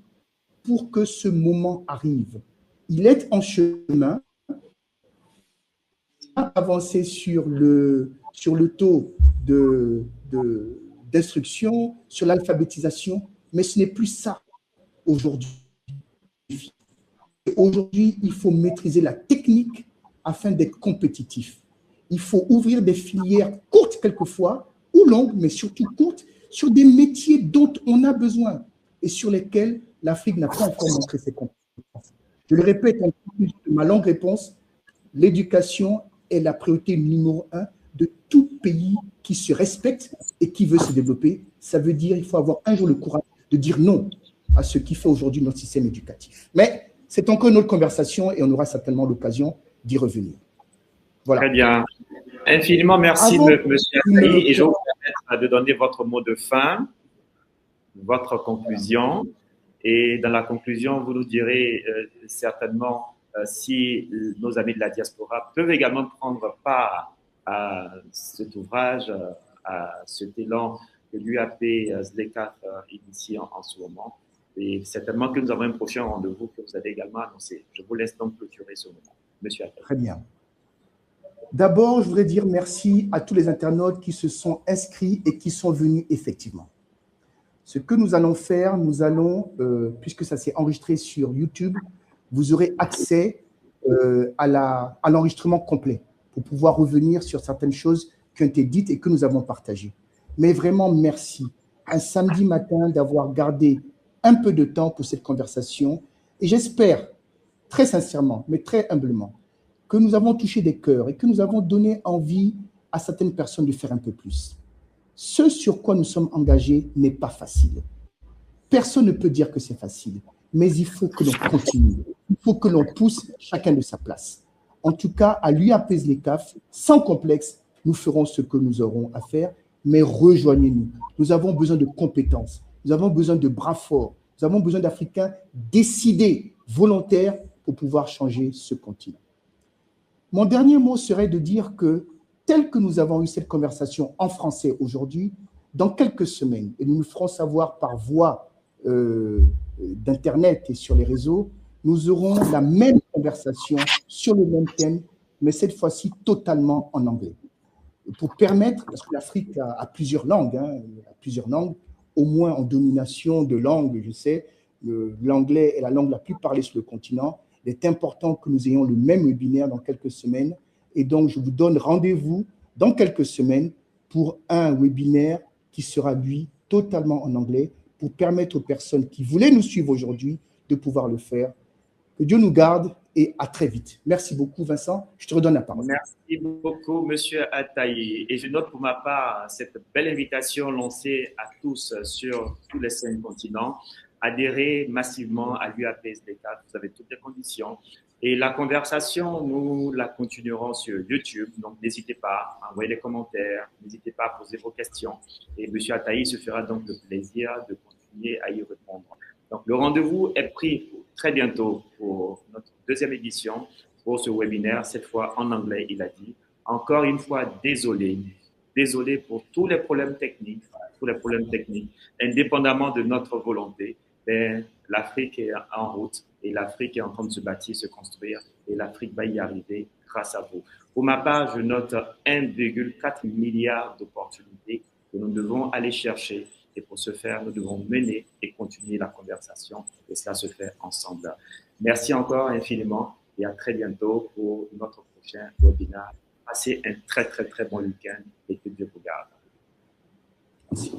pour que ce moment arrive. Il est en chemin. Avancer sur le taux d'instruction, sur l'alphabétisation, mais ce n'est plus ça aujourd'hui. Aujourd'hui, il faut maîtriser la technique afin d'être compétitif. Il faut ouvrir des filières courtes quelquefois, ou longues, mais surtout courtes, sur des métiers dont on a besoin et sur lesquels l'Afrique n'a pas encore montré ses compétences. Je le répète en plus de ma longue réponse, l'éducation est la priorité numéro 1 de tout pays qui se respecte et qui veut se développer. Ça veut dire qu'il faut avoir un jour le courage de dire non à ce qui fait aujourd'hui notre système éducatif. Mais c'est encore une autre conversation et on aura certainement l'occasion d'y revenir. Voilà.
Très bien. Infiniment merci, Monsieur Asahi. Et je vais vous permettre de donner votre mot de fin, votre conclusion. Et dans la conclusion, vous nous direz certainement si nos amis de la diaspora peuvent également prendre part à cet ouvrage, à cet élan que l'UAP SLECAF initie en ce moment. Et certainement que nous avons un prochain rendez-vous que vous avez également annoncé. Je vous laisse donc clôturer ce moment. Monsieur Asahi.
Très bien. D'abord, je voudrais dire merci à tous les internautes qui se sont inscrits et qui sont venus effectivement. Ce que nous allons faire, nous allons, puisque ça s'est enregistré sur YouTube, vous aurez accès à l'enregistrement complet pour pouvoir revenir sur certaines choses qui ont été dites et que nous avons partagées. Mais vraiment, merci. Un samedi matin d'avoir gardé un peu de temps pour cette conversation. Et j'espère, très sincèrement, mais très humblement, que nous avons touché des cœurs et que nous avons donné envie à certaines personnes de faire un peu plus. Ce sur quoi nous sommes engagés n'est pas facile. Personne ne peut dire que c'est facile, mais il faut que l'on continue. Il faut que l'on pousse chacun de sa place. En tout cas, à l'UAPESLECAF, sans complexe, nous ferons ce que nous aurons à faire, mais rejoignez-nous. Nous avons besoin de compétences, nous avons besoin de bras forts, nous avons besoin d'Africains décidés, volontaires, pour pouvoir changer ce continent. Mon dernier mot serait de dire que, tel que nous avons eu cette conversation en français aujourd'hui, dans quelques semaines, et nous nous ferons savoir par voie d'Internet et sur les réseaux, nous aurons la même conversation sur le même thème, mais cette fois-ci totalement en anglais. Pour permettre, parce que l'Afrique a plusieurs langues, au moins en domination de langues, je sais, l'anglais est la langue la plus parlée sur le continent. Il est important que nous ayons le même webinaire dans quelques semaines. Et donc, je vous donne rendez-vous dans quelques semaines pour un webinaire qui sera, lui, totalement en anglais, pour permettre aux personnes qui voulaient nous suivre aujourd'hui de pouvoir le faire. Que Dieu nous garde et à très vite. Merci beaucoup, Vincent. Je te redonne la parole.
Merci beaucoup, Monsieur Ataï. Et je note pour ma part cette belle invitation lancée à tous sur tous les 5 continents. Adhérez massivement à l'UAPSLECAF. Vous avez toutes les conditions. Et la conversation, nous la continuerons sur YouTube. Donc, n'hésitez pas à envoyer des commentaires. N'hésitez pas à poser vos questions. Et Monsieur Ataï se fera donc le plaisir de continuer à y répondre. Donc, le rendez-vous est pris très bientôt pour notre deuxième édition pour ce webinaire, cette fois en anglais, il a dit. Encore une fois, désolé pour tous les problèmes techniques, indépendamment de notre volonté. Mais l'Afrique est en route et l'Afrique est en train de se bâtir, se construire et l'Afrique va y arriver grâce à vous. Pour ma part, je note 1,4 milliard d'opportunités que nous devons aller chercher. Et pour ce faire, nous devons mener et continuer la conversation. Et cela se fait ensemble. Merci encore infiniment et à très bientôt pour notre prochain webinaire. Passez un très, très, très bon week-end et que Dieu vous garde.
Merci.